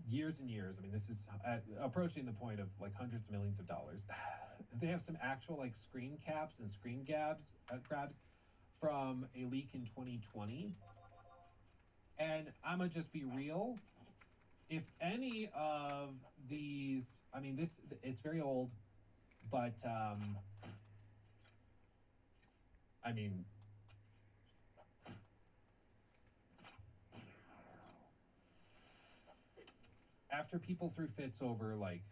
years and years. I mean, this is approaching the point of like hundreds of millions of dollars. They have some actual like screen caps and screen grabs from a leak in 2020. And I'm gonna just be real. If any of these, I mean, this it's very old, but I mean, after people threw fits over like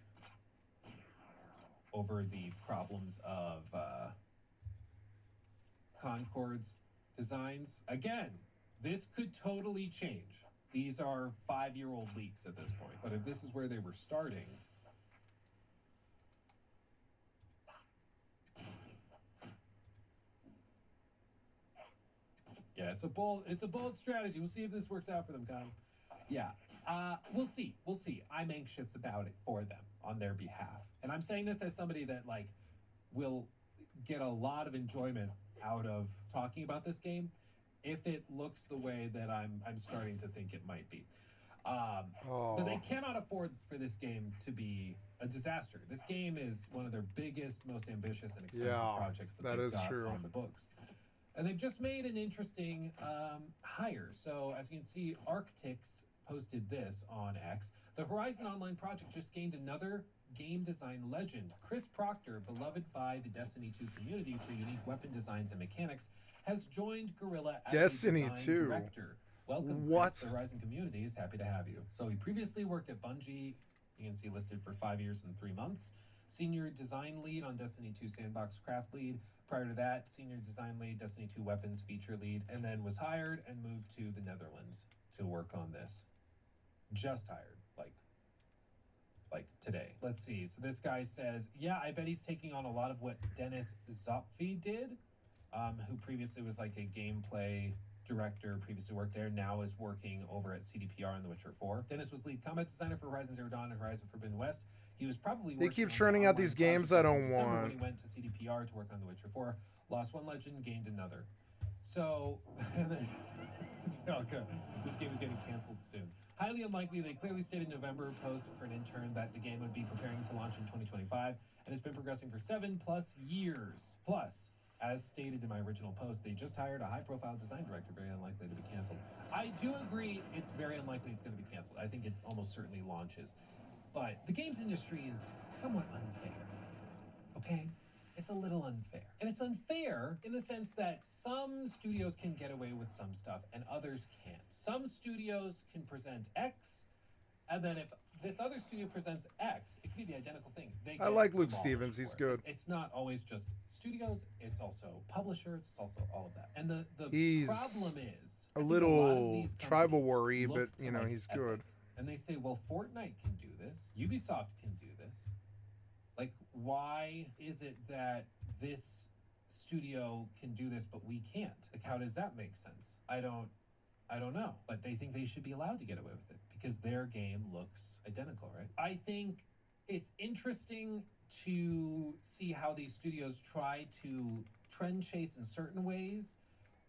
over the problems of Concord's designs. Again, this could totally change. These are 5-year-old leaks at this point. But if this is where they were starting, yeah, it's a bold strategy. We'll see if this works out for them, Con. Yeah. We'll see. We'll see. I'm anxious about it for them on their behalf. And I'm saying this as somebody that like will get a lot of enjoyment out of talking about this game if it looks the way that I'm starting to think it might be. But they cannot afford for this game to be a disaster. This game is one of their biggest, most ambitious, and expensive projects that they've got on the books. And they've just made an interesting hire. So as you can see, Arctics posted this on X. The Horizon Online project just gained another game design legend. Chris Proctor, beloved by the Destiny 2 community for unique weapon designs and mechanics, has joined Guerrilla as Destiny a design 2. director. Welcome, What? Chris. The Horizon community is happy to have you. So he previously worked at Bungie. You can see listed for 5 years and 3 months. Senior design lead on Destiny 2 Sandbox Craft lead. Prior to that, senior design lead, Destiny 2 weapons feature lead, and then was hired and moved to the Netherlands to work on this. Just hired, like today. Let's see. So this guy says, yeah, I bet he's taking on a lot of what Dennis Zopfi did, who previously was like a gameplay director, previously worked there, now is working over at CDPR in The Witcher 4. Dennis was lead combat designer for Horizon Zero Dawn and Horizon Forbidden West. He was probably They keep churning out these games I don't want. When he went to CDPR to work on The Witcher 4, lost one legend, gained another. So, this game is getting canceled soon. Highly unlikely. They clearly stated in November post for an intern that the game would be preparing to launch in 2025 and has been progressing for 7+ years. Plus, as stated in my original post, they just hired a high-profile design director, very unlikely to be canceled. I do agree it's very unlikely it's going to be canceled. I think it almost certainly launches. But the games industry is somewhat unfair, okay? It's a little unfair. And it's unfair in the sense that some studios can get away with some stuff and others can't. Some studios can present X, and then if this other studio presents X, it could be the identical thing. I like Luke Stevens. He's good. It's not always just studios. It's also publishers. It's also all of that. And the problem is a little tribal worry, but you know, he's good. And they say, well, Fortnite can do this. Ubisoft can do this. Like, why is it that this studio can do this but we can't? Like, how does that make sense? I don't know. But they think they should be allowed to get away with it because their game looks identical, right? I think it's interesting to see how these studios try to trend chase in certain ways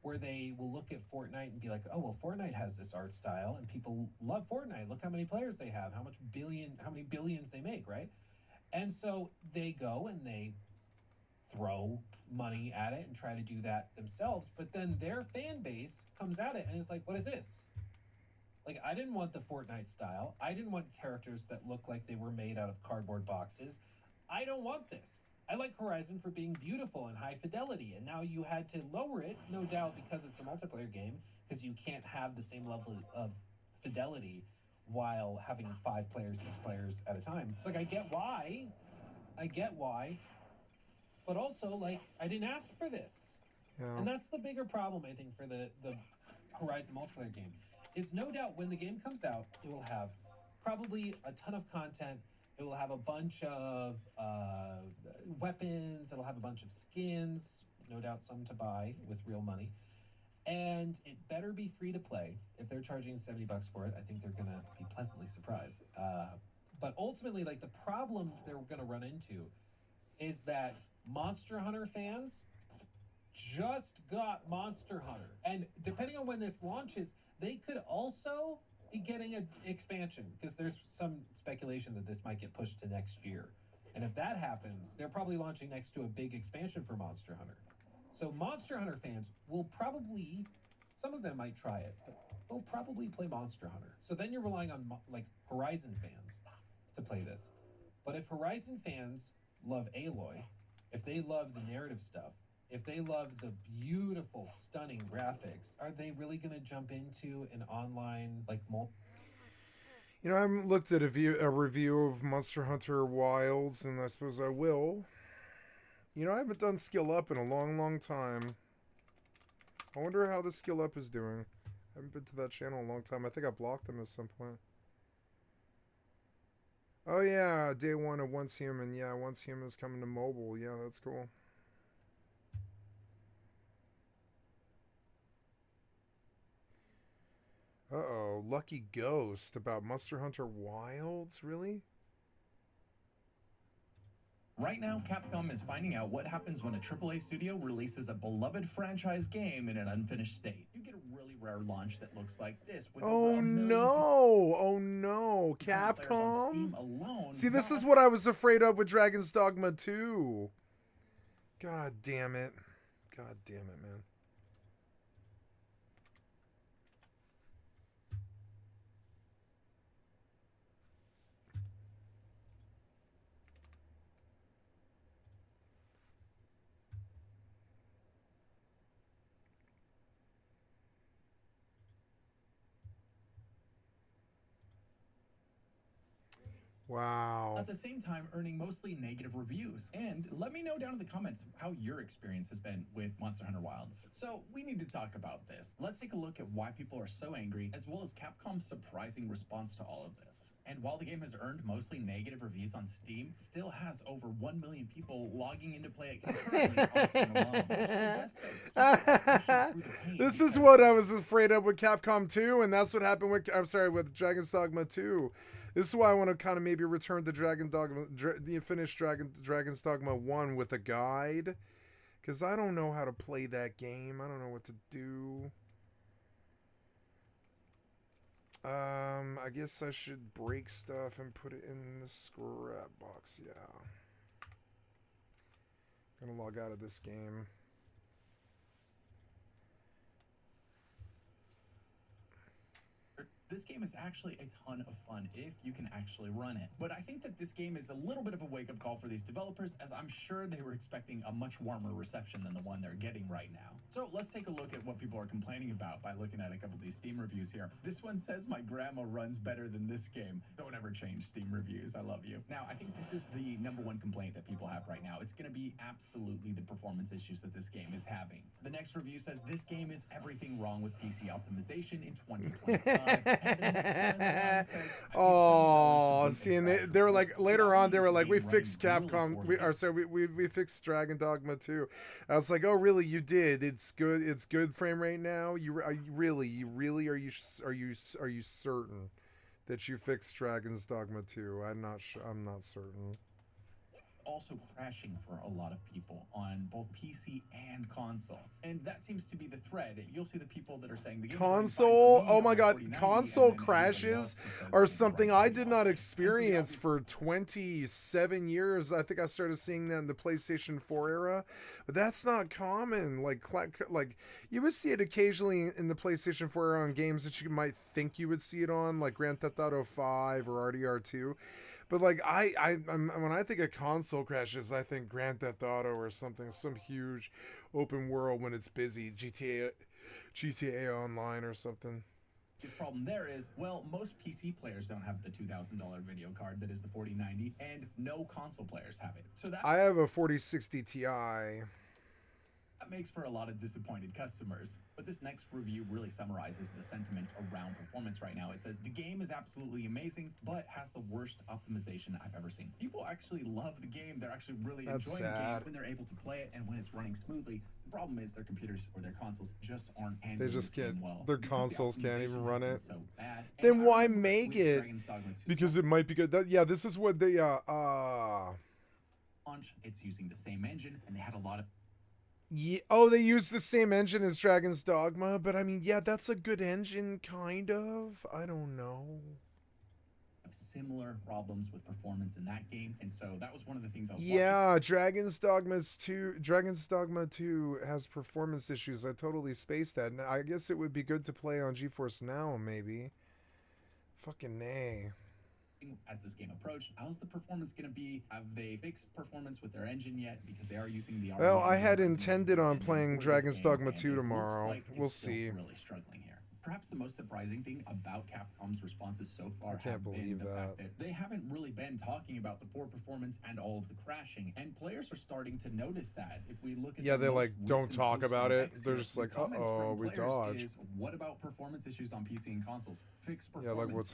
where they will look at Fortnite and be like, oh, well, Fortnite has this art style and people love Fortnite. Look how many players they have, how many billions they make, right? And so they go and they throw money at it and try to do that themselves. But then their fan base comes at it and is like, what is this? Like, I didn't want the Fortnite style. I didn't want characters that look like they were made out of cardboard boxes. I don't want this. I like Horizon for being beautiful and high fidelity. And now you had to lower it, no doubt, because it's a multiplayer game, because you can't have the same level of fidelity while having 5 players, 6 players at a time. It's like, I get why, but also, like, I didn't ask for this. Yeah. And that's the bigger problem, I think, for the Horizon multiplayer game, is no doubt when the game comes out, it will have probably a ton of content. It will have a bunch of weapons. It'll have a bunch of skins, no doubt some to buy with real money. And it better be free to play. If they're charging $70 for it, I think they're gonna be pleasantly surprised. But ultimately, like, the problem they're gonna run into is that Monster Hunter fans just got Monster Hunter. And depending on when this launches, they could also be getting an expansion, because there's some speculation that this might get pushed to next year. And if that happens, they're probably launching next to a big expansion for Monster Hunter. So Monster Hunter fans will probably, some of them might try it, but they'll probably play Monster Hunter. So then you're relying on like Horizon fans to play this. But if Horizon fans love Aloy, if they love the narrative stuff, if they love the beautiful, stunning graphics, are they really going to jump into an online like You know, I haven't looked at a review of Monster Hunter Wilds, and I suppose I will. You know, I haven't done Skill Up in a long, long time. I wonder how the Skill Up is doing. I haven't been to that channel in a long time. I think I blocked him at some point. Oh yeah, day one of Once Human. Yeah, Once Human is coming to mobile. Yeah, that's cool. Uh-oh, Lucky Ghost about Monster Hunter Wilds? Really? Right now, Capcom is finding out what happens when a AAA studio releases a beloved franchise game in an unfinished state. You get a really rare launch that looks like this. With Oh no! Oh no! Capcom? Alone, see, this is what I was afraid of with Dragon's Dogma 2. God damn it. God damn it, man. Wow. At the same time, earning mostly negative reviews. And let me know down in the comments how your experience has been with Monster Hunter Wilds. So we need to talk about this. Let's take a look at why people are so angry, as well as Capcom's surprising response to all of this. And while the game has earned mostly negative reviews on Steam, it still has over 1 million people logging in to play it concurrently on Steam alone. This is what I was afraid of with Capcom 2, and that's what happened with, with Dragon's Dogma 2. This is why I want to kind of maybe return to Dragon's Dogma 1 with a guide. Because I don't know how to play that game. I don't know what to do. I guess I should break stuff and put it in the scrap box. Yeah. I'm going to log out of this game. This game is actually a ton of fun if you can actually run it. But I think that this game is a little bit of a wake-up call for these developers, as I'm sure they were expecting a much warmer reception than the one they're getting right now. So let's take a look at what people are complaining about by looking at a couple of these Steam reviews here. This one says, my grandma runs better than this game. Don't ever change Steam reviews. I love you. Now, I think this is the #1 complaint that people have right now. It's going to be absolutely the performance issues that this game is having. The next review says, this game is everything wrong with PC optimization in 2025. Oh, see, and they were like, later on, they were like, we fixed Capcom, we fixed Dragon Dogma 2. I was like, oh, really? You did? It's good frame rate now? Are you certain that you fixed Dragon's Dogma 2? I'm not certain. Also crashing for a lot of people on both PC and console, and that seems to be the thread. You'll see the people that are saying the console. Oh my god, console crashes are something I did not experience for 27 years. I think I started seeing that in the PlayStation 4 era, but that's not common. Like you would see it occasionally in the PlayStation 4 era on games that you might think you would see it on, like Grand Theft Auto 5 or RDR2. But like when I think of console crashes, I think Grand Theft Auto or something, some huge open world when it's busy, GTA Online or something. His problem there is, well, most PC players don't have the $2,000 video card that is the 4090, and no console players have it. So that I have a 4060 Ti. That makes for a lot of disappointed customers. But this next review really summarizes the sentiment around performance right now. It says, the game is absolutely amazing, but has the worst optimization I've ever seen. People actually love the game. They're actually really enjoying the game when they're able to play it and when it's running smoothly. The problem is their computers or their consoles just aren't handling They just can't, well. their consoles can't even run it. So bad. Then why make it? Because it might be good. Yeah, this is what they, launch, it's using the same engine, and they had a lot of Yeah, oh, they use the same engine as Dragon's Dogma, but I mean, yeah, that's a good engine, kind of. I don't know. Similar problems with performance in that game, and so that was one of the things I was Yeah, Dragon's Dogma 2 has performance issues. I totally spaced that. And I guess it would be good to play on GeForce Now, maybe. Fucking nay. As this game approached, how's the performance going to be? Have they fixed performance with their engine yet? Because they are using the. Well, I had intended on playing Dragon's Dogma 2 tomorrow. Like we'll see. Really struggling here. Perhaps the most surprising thing about Capcom's responses so far fact that they haven't really been talking about the poor performance and all of the crashing, and players are starting to notice that. If we look at they're like, don't talk about it. They're just like, uh-oh, we dodged. What about performance issues on PC and consoles? Fix performance. Yeah, like what's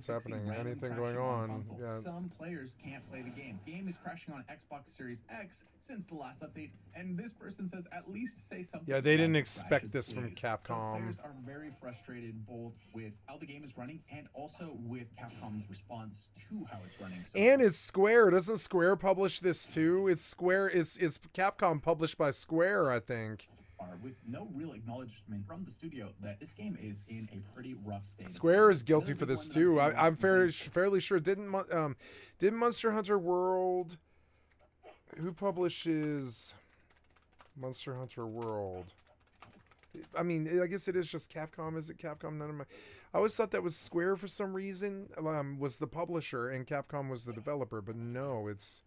happening? Anything going on? Yeah. Some players can't play the game. Game is crashing on Xbox Series X since the last update, and this person says at least say something. Yeah, they didn't expect this from Capcom. So players are very frustrated both with how the game is running and also with Capcom's response to how it's running. So and it's Square. Doesn't Square publish this too? It's Square. It's Capcom published by Square, I think. With no real acknowledgement from the studio that this game is in a pretty rough state. Square is guilty for this too. I'm fairly sure. Didn't Monster Hunter World? Who publishes Monster Hunter World? I mean, I guess it is just Capcom. Is it Capcom? None of my. I always thought that was Square for some reason. Was the publisher and Capcom was the developer, but no, it's.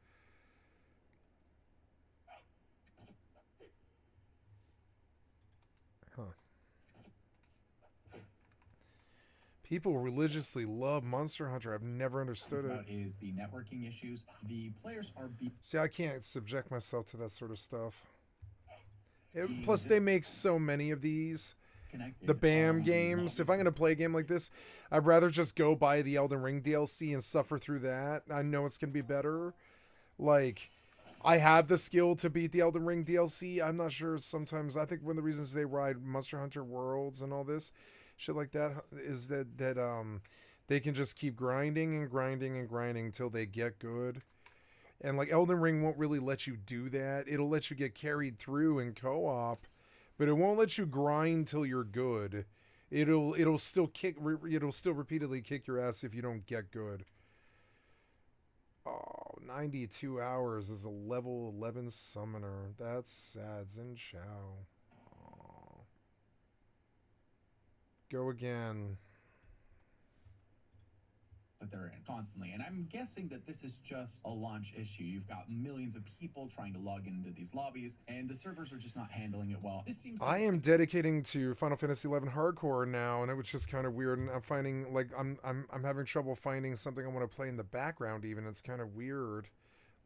Huh. People religiously love Monster Hunter. I've never understood it. Is the networking issues? The players are. See, I can't subject myself to that sort of stuff. Plus, they make so many of these. The BAM games. If I'm going to play a game like this, I'd rather just go buy the Elden Ring DLC and suffer through that. I know it's going to be better. Like, I have the skill to beat the Elden Ring DLC. I'm not sure sometimes. I think one of the reasons they ride Monster Hunter Worlds and all this shit like that is that they can just keep grinding and grinding and grinding until they get good. And like Elden Ring won't really let you do that. It'll let you get carried through in co-op, but it won't let you grind till you're good. It'll still repeatedly kick your ass if you don't get good. Oh, 92 hours as a level 11 summoner. That's sad. Xin Chao. Oh. Go again. That they're in constantly, and I'm guessing that this is just a launch issue. You've got millions of people trying to log into these lobbies, and the servers are just not handling it well. This seems like I am dedicating to Final Fantasy XI Hardcore now, and it was just kind of weird. And I'm finding like I'm having trouble finding something I want to play in the background. Even it's kind of weird.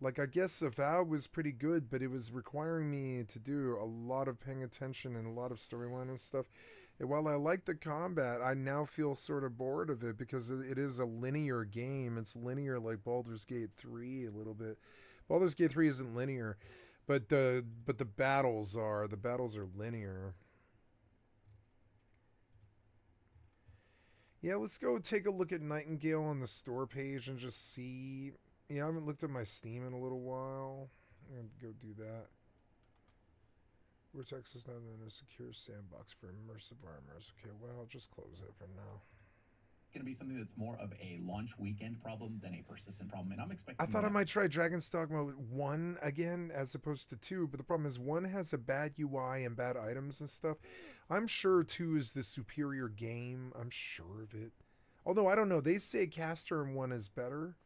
Like I guess Avowed was pretty good, but it was requiring me to do a lot of paying attention and a lot of storyline and stuff. And while I like the combat, I now feel sort of bored of it because it is a linear game. It's linear like Baldur's Gate 3 a little bit. Baldur's Gate 3 isn't linear, but the battles are. The battles are linear. Yeah, let's go take a look at Nightingale on the store page and just see. Yeah, I haven't looked at my Steam in a little while. I'm going to go do that. Vortex is not in a secure sandbox for immersive armors. Okay, well, I'll just close it for now. Going to be something that's more of a launch weekend problem than a persistent problem, and I'm expecting. I thought I might try Dragon's Dogma 1 again as opposed to 2, but the problem is 1 has a bad UI and bad items and stuff. I'm sure 2 is the superior game. I'm sure of it. Although, I don't know. They say Caster in 1 is better.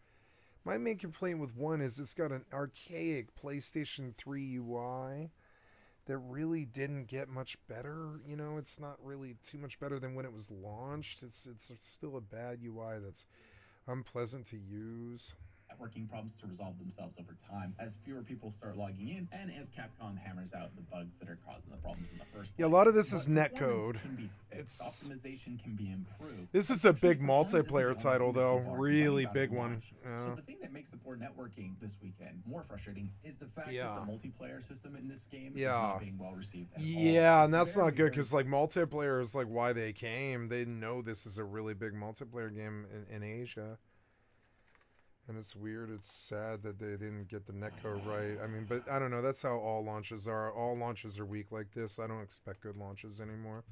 My main complaint with 1 is it's got an archaic PlayStation 3 UI that really didn't get much better. You know, it's not really too much better than when it was launched. It's still a bad UI that's unpleasant to use. Networking problems to resolve themselves over time as fewer people start logging in and as Capcom hammers out the bugs that are causing the problems in the first place. Yeah, a lot of this is netcode. It's optimization can be improved. This is a big multiplayer title though, really big one. So the thing that makes the poor networking this weekend more frustrating is the fact that the multiplayer system in this game is not being well received at all. Yeah, and that's not good because like multiplayer is like why they came. They know this is a really big multiplayer game in Asia. And it's weird. It's sad that they didn't get the netcode right. I mean, but I don't know. That's how all launches are. All launches are weak like this. I don't expect good launches anymore.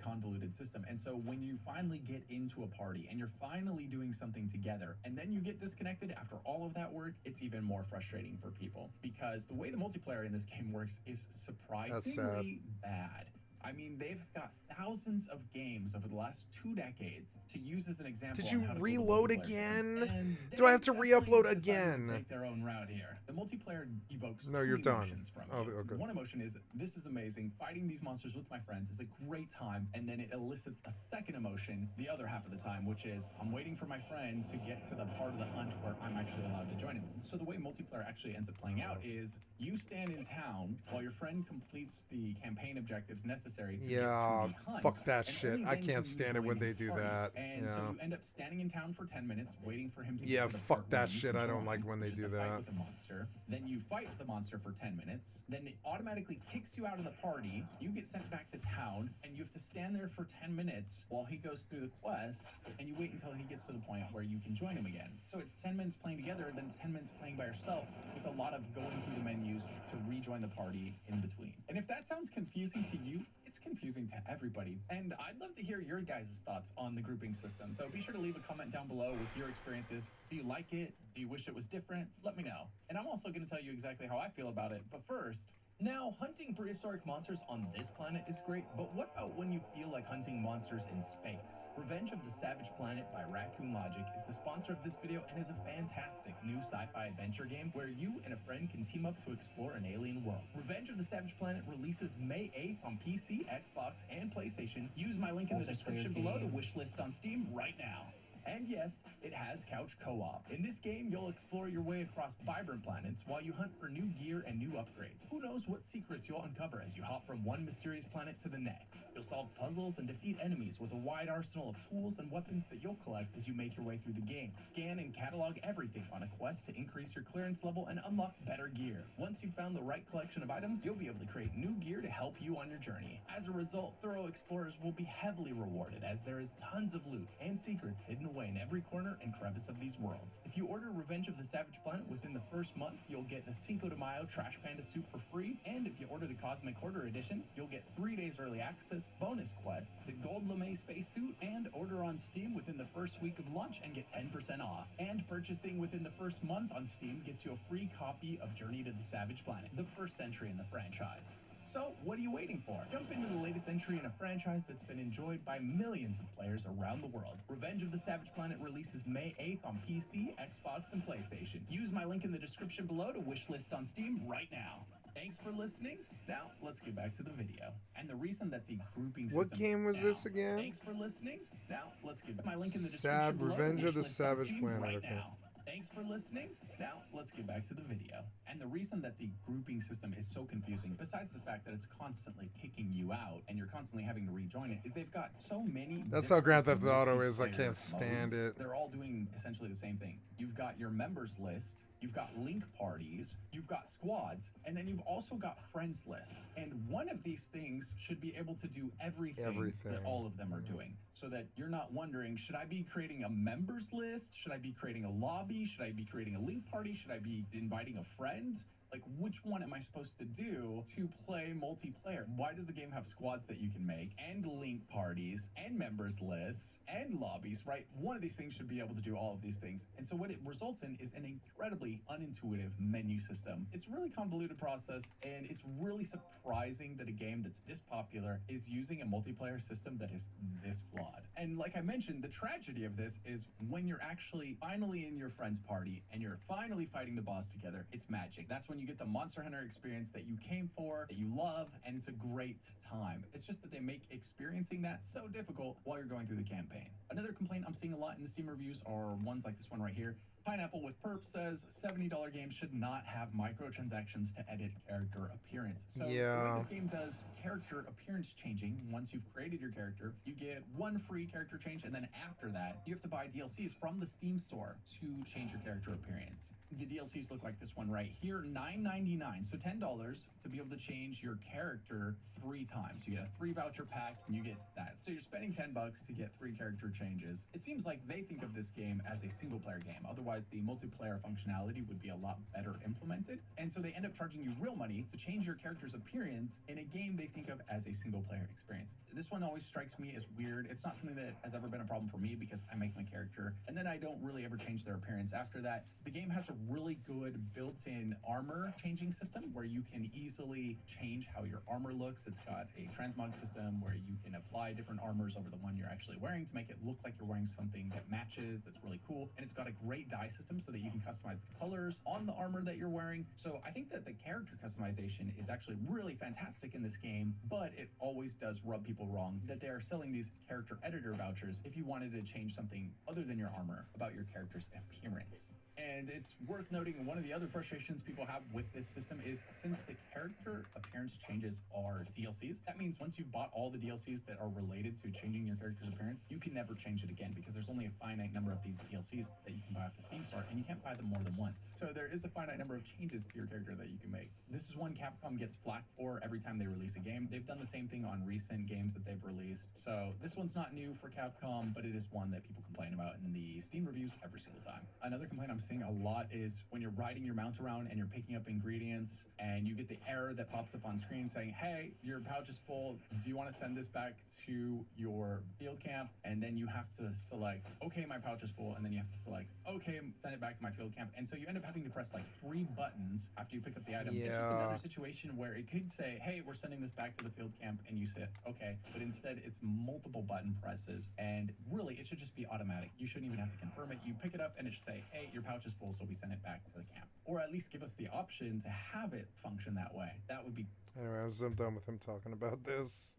Convoluted system. And so when you finally get into a party and you're finally doing something together and then you get disconnected after all of that work, it's even more frustrating for people because the way the multiplayer in this game works is surprisingly bad. I mean, they've got thousands of games over the last 2 decades to use as an example. Did you on how to reload build a multiplayer again? system. Do I have to They re-upload decided again? to take their own route here. The multiplayer evokes No, two you're done. emotions from Oh, you. okay. One emotion is, this is amazing. Fighting these monsters with my friends is a great time. And then it elicits a second emotion the other half of the time, which is, I'm waiting for my friend to get to the part of the hunt where I'm actually allowed to join him. So the way multiplayer actually ends up playing out is you stand in town while your friend completes the campaign objectives necessary to get to the hunt. Fuck that And shit. only I then can't can you stand it join when they his do party. that. And so you end up standing in town for 10 minutes waiting for him to get to the fuck part that where you shit. can I don't join, like when they which is do the fight that. with the monster. Then you fight the monster for 10 minutes. Then it automatically kicks you out of the party. You get sent back to town and you have to stand there for 10 minutes while he goes through the quest, and you wait until he gets to the point where you can join him again. So it's 10 minutes playing together, then 10 minutes playing by yourself with a lot of going through the menus to rejoin the party in between. And if that sounds confusing to you, it's confusing to everybody. And I'd love to hear your guys' thoughts on the grouping system. So be sure to leave a comment down below with your experiences. Do you like it? Do you wish it was different? Let me know. And I'm also going to tell you exactly how I feel about it. But first, now, hunting prehistoric monsters on this planet is great, but what about when you feel like hunting monsters in space? Revenge of the Savage Planet by Raccoon Logic is the sponsor of this video and is a fantastic new sci-fi adventure game where you and a friend can team up to explore an alien world. Revenge of the Savage Planet releases May 8th on PC, Xbox, and PlayStation. Use my link in the description below to wishlist on Steam right now. And yes, it has couch co-op. In this game, you'll explore your way across vibrant planets while you hunt for new gear and new upgrades. Who knows what secrets you'll uncover as you hop from one mysterious planet to the next. You'll solve puzzles and defeat enemies with a wide arsenal of tools and weapons that you'll collect as you make your way through the game. Scan and catalog everything on a quest to increase your clearance level and unlock better gear. Once you've found the right collection of items, you'll be able to create new gear to help you on your journey. As a result, thorough explorers will be heavily rewarded as there is tons of loot and secrets hidden away in every corner and crevice of these worlds. If you order Revenge of the Savage Planet within the first month, you'll get the Cinco de Mayo Trash Panda suit for free, and if you order the Cosmic Order Edition, you'll get 3 days early access, bonus quests, the Gold LeMay spacesuit, and order on Steam within the first week of launch and get 10% off. And purchasing within the first month on Steam gets you a free copy of Journey to the Savage Planet, the first entry in the franchise. So, what are you waiting for? Jump into the latest entry in a franchise that's been enjoyed by millions of players around the world. Revenge of the Savage Planet releases May 8th on PC, Xbox, and PlayStation. Use my link in the description below to wishlist on Steam right now. Thanks for listening. Now, let's get back to the video. And the reason that the grouping system... What game was this again? Thanks for listening. Now, let's get my link in the description below. Revenge of the Wishlist on Savage Steam Planet, right okay. now. Thanks for listening. Now, let's get back to the video. And the reason that the grouping system is so confusing, besides the fact that it's constantly kicking you out and you're constantly having to rejoin it, is they've got so many... That's how Grand Theft different Auto is. I multiplayer can't stand modes. it. They're all doing essentially the same thing. You've got your members list, you've got link parties, you've got squads, and then you've also got friends lists. And one of these things should be able to do everything that all of them are doing. So that you're not wondering, should I be creating a members list? Should I be creating a lobby? Should I be creating a link party? Should I be inviting a friend? Like, which one am I supposed to do to play multiplayer? Why does the game have squads that you can make, and link parties, and members lists, and lobbies, right? One of these things should be able to do all of these things. And so what it results in is an incredibly unintuitive menu system. It's a really convoluted process, and it's really surprising that a game that's this popular is using a multiplayer system that is this flawed. And like I mentioned, the tragedy of this is when you're actually finally in your friend's party, and you're finally fighting the boss together, it's magic. That's when you get the Monster Hunter experience that you came for, that you love, and it's a great time. It's just that they make experiencing that so difficult while you're going through the campaign. Another complaint I'm seeing a lot in the Steam reviews are ones like this one right here. Pineapple with Perp says $70 games should not have microtransactions to edit character appearance. So the way Yeah. this game does character appearance changing, once you've created your character, you get one free character change, and then after that, you have to buy DLCs from the Steam store to change your character appearance. The DLCs look like this one right here, $9.99, so $10 to be able to change your character 3 times. You get a 3 voucher pack, and you get that. So you're spending $10 to get 3 character changes. It seems like they think of this game as a single-player game. Otherwise, the multiplayer functionality would be a lot better implemented. And so they end up charging you real money to change your character's appearance in a game they think of as a single-player experience. This one always strikes me as weird. It's not something that has ever been a problem for me because I make my character, and then I don't really ever change their appearance after that. The game has a really good built-in armor changing system where you can easily change how your armor looks. It's got a transmog system where you can apply different armors over the one you're actually wearing to make it look like you're wearing something that matches, that's really cool. And it's got a great dye system so that you can customize the colors on the armor that you're wearing. So I think that the character customization is actually really fantastic in this game, but it always does rub people wrong that they are selling these character editor vouchers if you wanted to change something other than your armor about your character's appearance. And it's worth noting one of the other frustrations people have with this system is since the character appearance changes are DLCs, that means once you've bought all the DLCs that are related to changing your character's appearance, you can never change it again because there's only a finite number of these DLCs that you can buy off the Steam store, and you can't buy them more than once. So there is a finite number of changes to your character that you can make. This is one Capcom gets flack for every time they release a game. They've done the same thing on recent games that they've released. So this one's not new for Capcom, but it is one that people complain about in the Steam reviews every single time. Another complaint I'm seeing a lot is when you're riding your mount around and you're picking up ingredients and you get the error that pops up on screen saying, hey, your pouch is full. Do you want to send this back to your field camp? And then you have to select, okay, my pouch is full. And then you have to select, okay, send it back to my field camp. And so you end up having to press like 3 buttons after you pick up the item. It's just another situation where it could say, hey, we're sending this back to the field camp. And you say, okay, but instead it's multiple button presses. And really, it should just be automatic. You shouldn't even have to confirm it. You pick it up and it should say, hey, your pouch is full, so we send it back to the camp. Or at least give us the option to have it function that way. That would be... Anyway, I'm done with him talking about this.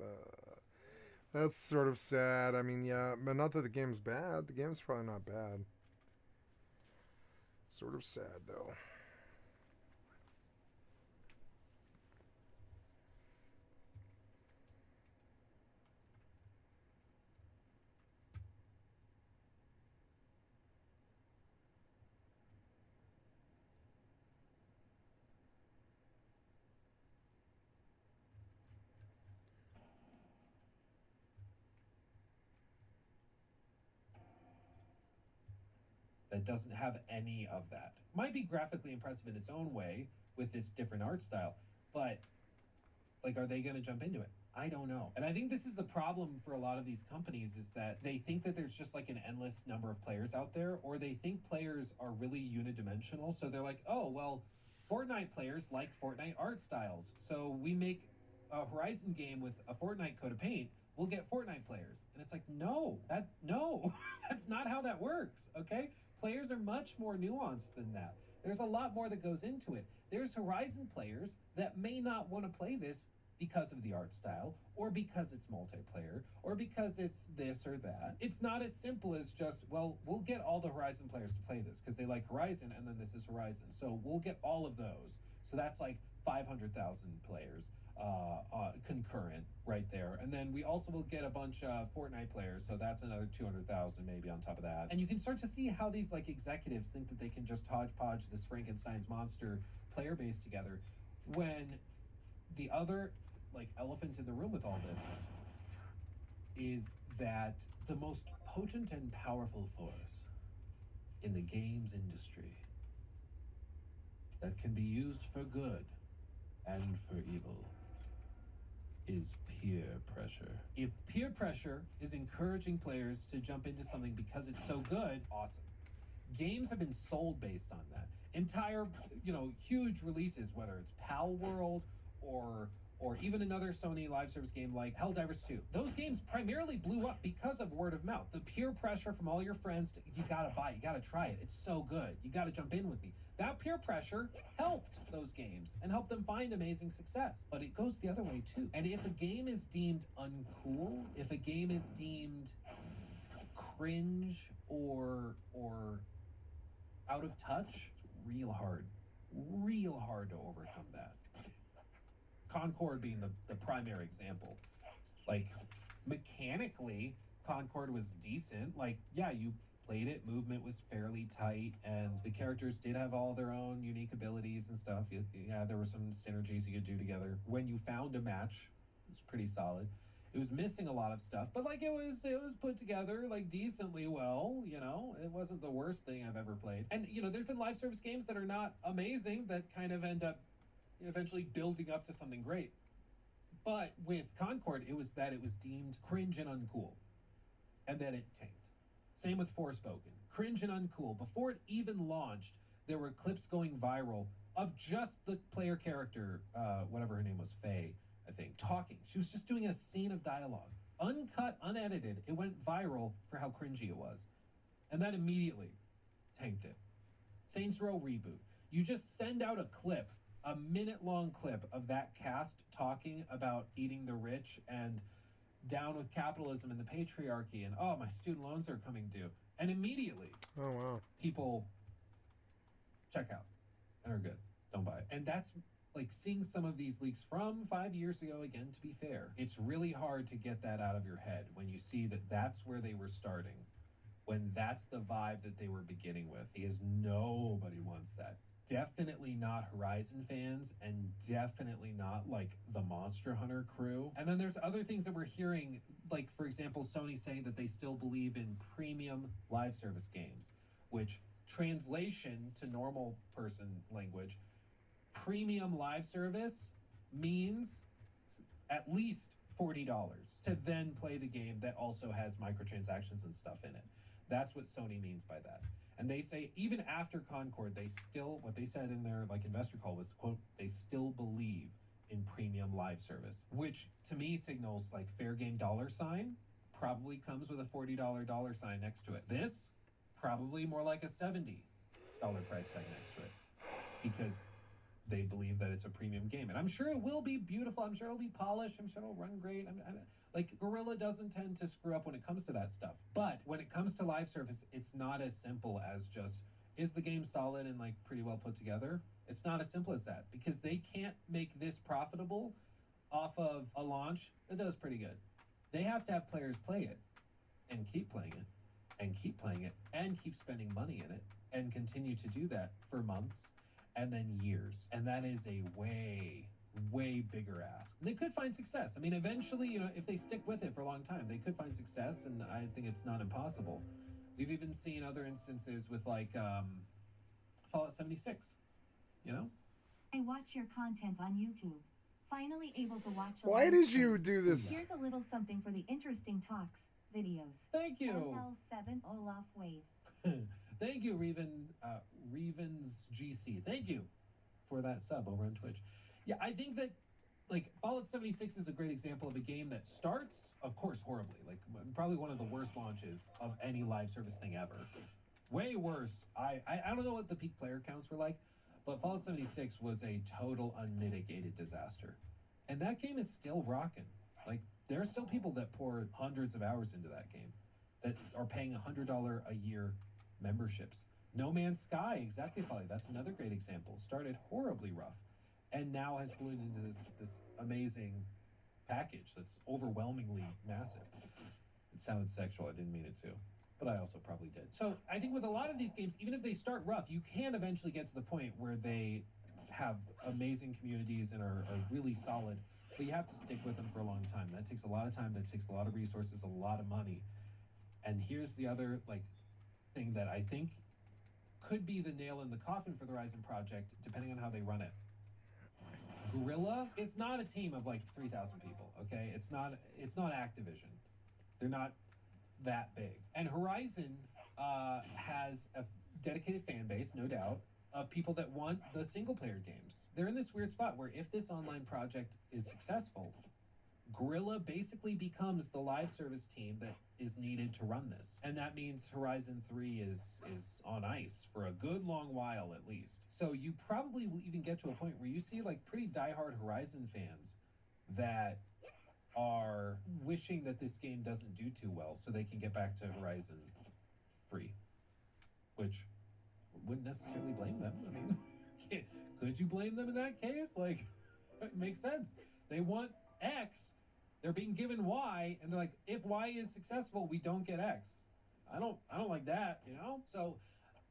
That's sort of sad. I mean, yeah, but not that the game's bad. The game's probably not bad. Sort of sad, though. That doesn't have any of that. Might be graphically impressive in its own way with this different art style, but like, are they going to jump into it? I don't know. And I think this is the problem for a lot of these companies is that they think that there's just like an endless number of players out there, or they think players are really unidimensional. So they're like, oh, well, Fortnite players like Fortnite art styles. So we make a Horizon game with a Fortnite coat of paint, we'll get Fortnite players. And it's like, no, that's not how that works, okay? Players are much more nuanced than that. There's a lot more that goes into it. There's Horizon players that may not want to play this because of the art style, or because it's multiplayer, or because it's this or that. It's not as simple as just, well, we'll get all the Horizon players to play this because they like Horizon, and then this is Horizon. So we'll get all of those. So that's like 500,000 players concurrent right there. And then we also will get a bunch of Fortnite players, so that's another 200,000 maybe on top of that. And you can start to see how these like executives think that they can just hodgepodge this Frankenstein's monster player base together, when the other like elephant in the room with all this is that the most potent and powerful force in the games industry that can be used for good and for evil is peer pressure. If peer pressure is encouraging players to jump into something because it's so good, awesome. Games have been sold based on that. Entire, huge releases, whether it's Pal World or even another Sony live service game like Helldivers 2. Those games primarily blew up because of word of mouth. The peer pressure from all your friends to, you gotta buy it, you gotta try it, it's so good, you gotta jump in with me. That peer pressure helped those games and helped them find amazing success. But it goes the other way too. And if a game is deemed uncool, if a game is deemed cringe or out of touch, it's real hard to overcome that. Concord being the primary example. Like, mechanically, Concord was decent. Like, yeah, you played it, movement was fairly tight, and the characters did have all their own unique abilities and stuff. Yeah, there were some synergies you could do together. When you found a match, it was pretty solid. It was missing a lot of stuff, but like it was put together like decently well, you know. It wasn't the worst thing I've ever played. And you know, there's been live service games that are not amazing that kind of end up eventually building up to something great. But with Concord, it was deemed cringe and uncool, and then it tanked. Same with Forspoken. Cringe and uncool. Before it even launched, there were clips going viral of just the player character, whatever her name was, Faye, I think, talking. She was just doing a scene of dialogue. Uncut, unedited. It went viral for how cringy it was. And that immediately tanked it. Saints Row reboot. You just send out a clip, a minute-long clip of that cast talking about eating the rich and down with capitalism and the patriarchy and, oh, my student loans are coming due. And immediately, Oh, wow. people check out and are good. Don't buy it. And that's like seeing some of these leaks from 5 years ago, again, to be fair. It's really hard to get that out of your head when you see that that's where they were starting, when that's the vibe that they were beginning with, because nobody wants that. Definitely not Horizon fans, and definitely not like the Monster Hunter crew. And then there's other things that we're hearing, like for example, Sony saying that they still believe in premium live service games, which translation to normal person language, premium live service means at least $40 to then play the game that also has microtransactions and stuff in it. That's what Sony means by that. And they say even after Concord, they still, what they said in their like investor call was, quote, they still believe in premium live service, which to me signals like fair game $sign, probably comes with a $40 $sign next to it. This probably more like a $70 price tag next to it, because they believe that it's a premium game. And I'm sure it will be beautiful. I'm sure it'll be polished. I'm sure it'll run great. Like, Guerrilla doesn't tend to screw up when it comes to that stuff. But when it comes to live service, it's not as simple as just, is the game solid and, like, pretty well put together? It's not as simple as that, because they can't make this profitable off of a launch that does pretty good. They have to have players play it and keep playing it and keep playing it and keep spending money in it and continue to do that for months and then years. And that is a way bigger ask. They could find success. I mean, eventually, you know, if they stick with it for a long time, they could find success, and I think it's not impossible. We've even seen other instances with like Fallout 76, you know? I watch your content on YouTube. Finally able to watch a Why live did stream. you do this? Here's a little something for the interesting talks videos. Thank you. NL7 Olaf Wave. Thank you, Revens GC. Thank you for that sub over on Twitch. Yeah, I think that like Fallout 76 is a great example of a game that starts, of course, horribly. Like probably one of the worst launches of any live service thing ever. Way worse. I don't know what the peak player counts were like, but Fallout 76 was a total unmitigated disaster. And that game is still rocking. Like there are still people that pour hundreds of hours into that game that are paying $100 a year memberships. No Man's Sky, exactly, Polly. That's another great example. Started horribly rough and now has ballooned into this amazing package that's overwhelmingly massive. It sounded sexual. I didn't mean it to, but I also probably did. So I think with a lot of these games, even if they start rough, you can eventually get to the point where they have amazing communities and are really solid, but you have to stick with them for a long time. That takes a lot of time. That takes a lot of resources, a lot of money. And here's the other like thing that I think could be the nail in the coffin for the Horizon project, depending on how they run it. Guerrilla is not a team of like 3,000 people, okay? It's not Activision. They're not that big. And Horizon has a dedicated fan base, no doubt, of people that want the single-player games. They're in this weird spot where if this online project is successful, Guerrilla basically becomes the live service team that is needed to run this. And that means Horizon 3 is on ice for a good long while at least. So you probably will even get to a point where you see like pretty diehard Horizon fans that are wishing that this game doesn't do too well so they can get back to Horizon 3, which wouldn't necessarily blame them. I mean, could you blame them in that case? Like, it makes sense. They want X, they're being given Y, and they're like, if Y is successful, we don't get X. I don't like that, you know? So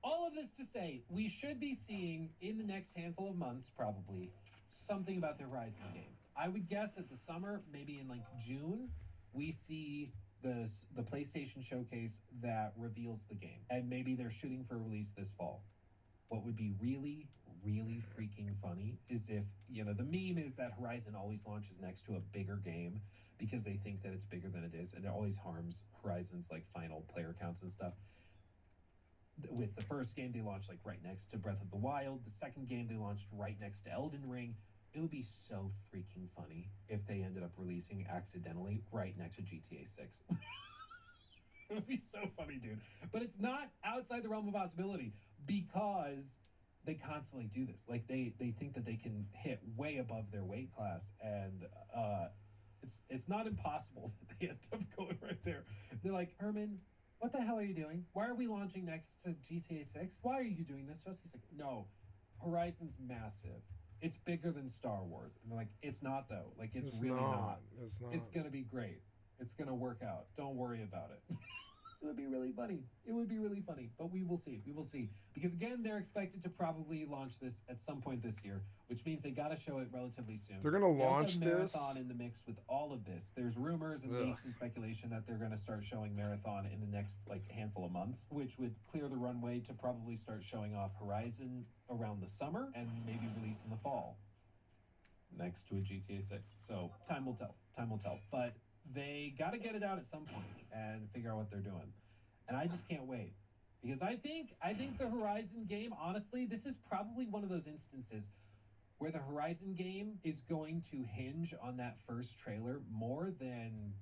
all of this to say, we should be seeing in the next handful of months, probably, something about the Horizon game. I would guess at the summer, maybe in like June, we see the PlayStation showcase that reveals the game. And maybe they're shooting for release this fall. What would be really, really freaking funny is if, you know, the meme is that Horizon always launches next to a bigger game because they think that it's bigger than it is, and it always harms Horizon's like final player counts and stuff. With the first game, they launched like right next to Breath of the Wild. The second game, they launched right next to Elden Ring. It would be so freaking funny if they ended up releasing accidentally right next to GTA 6. It would be so funny, dude. But it's not outside the realm of possibility because they constantly do this. Like they think that they can hit way above their weight class, and it's not impossible that they end up going right there. They're like, Herman, what the hell are you doing? Why are we launching next to GTA 6? Why are you doing this to us? He's like, no, Horizon's massive. It's bigger than Star Wars. And they're like, it's not though. Like, it's really not. It's not. It's going to be great. It's going to work out. Don't worry about it. It would be really funny. It would be really funny, but we will see. We will see. Because again, they're expected to probably launch this at some point this year, which means they got to show it relatively soon. They're going to launch they also have this. Marathon in the mix with all of this. There's rumors and leaks and speculation that they're going to start showing Marathon in the next like handful of months, which would clear the runway to probably start showing off Horizon around the summer and maybe release in the fall next to a GTA 6. So time will tell. Time will tell. But they got to get it out at some point and figure out what they're doing. And I just can't wait. Because I think the Horizon game, honestly, this is probably one of those instances where the Horizon game is going to hinge on that first trailer more than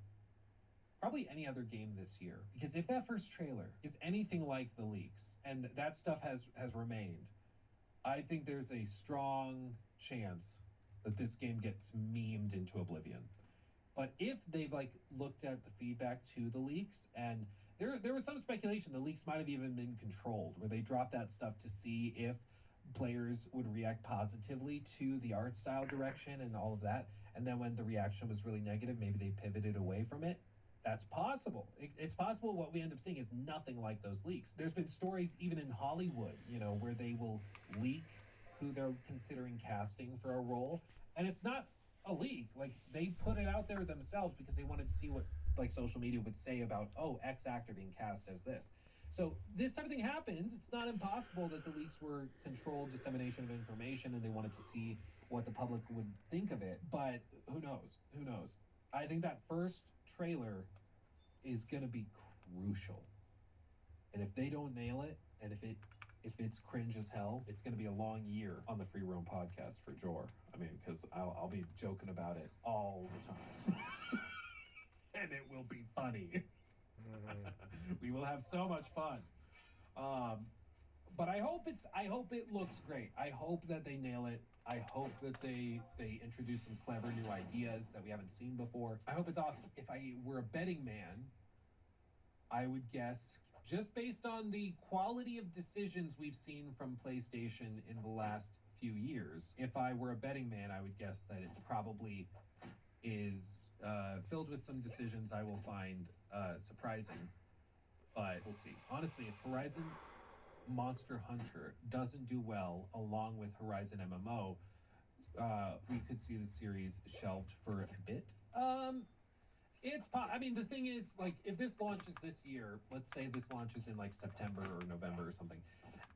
probably any other game this year. Because if that first trailer is anything like the leaks, and that stuff has remained, I think there's a strong chance that this game gets memed into oblivion. But if they've like looked at the feedback to the leaks, and there was some speculation the leaks might have even been controlled, where they dropped that stuff to see if players would react positively to the art style direction and all of that. And then when the reaction was really negative, maybe they pivoted away from it. That's possible. It's possible what we end up seeing is nothing like those leaks. There's been stories even in Hollywood, you know, where they will leak who they're considering casting for a role, and it's not a leak. Like, they put it out there themselves because they wanted to see what like social media would say about, oh, X actor being cast as this. So this type of thing happens. It's not impossible that the leaks were controlled dissemination of information and they wanted to see what the public would think of it. But who knows? Who knows? I think that first trailer is going to be crucial. And if they don't nail it, and if it's cringe as hell, it's going to be a long year on the Free Roam podcast for Jor. I mean, because I'll be joking about it all the time. And it will be funny. We will have so much fun. But I hope it looks great. I hope that they nail it. I hope that they introduce some clever new ideas that we haven't seen before. I hope it's awesome. If I were a betting man, I would guess, just based on the quality of decisions we've seen from PlayStation in the last few years, if I were a betting man, I would guess that it probably is filled with some decisions I will find surprising. But we'll see. Honestly, if Horizon Monster Hunter doesn't do well along with Horizon MMO, we could see the series shelved for a bit. I mean, the thing is, like, if this launches this year, let's say this launches in like September or November or something,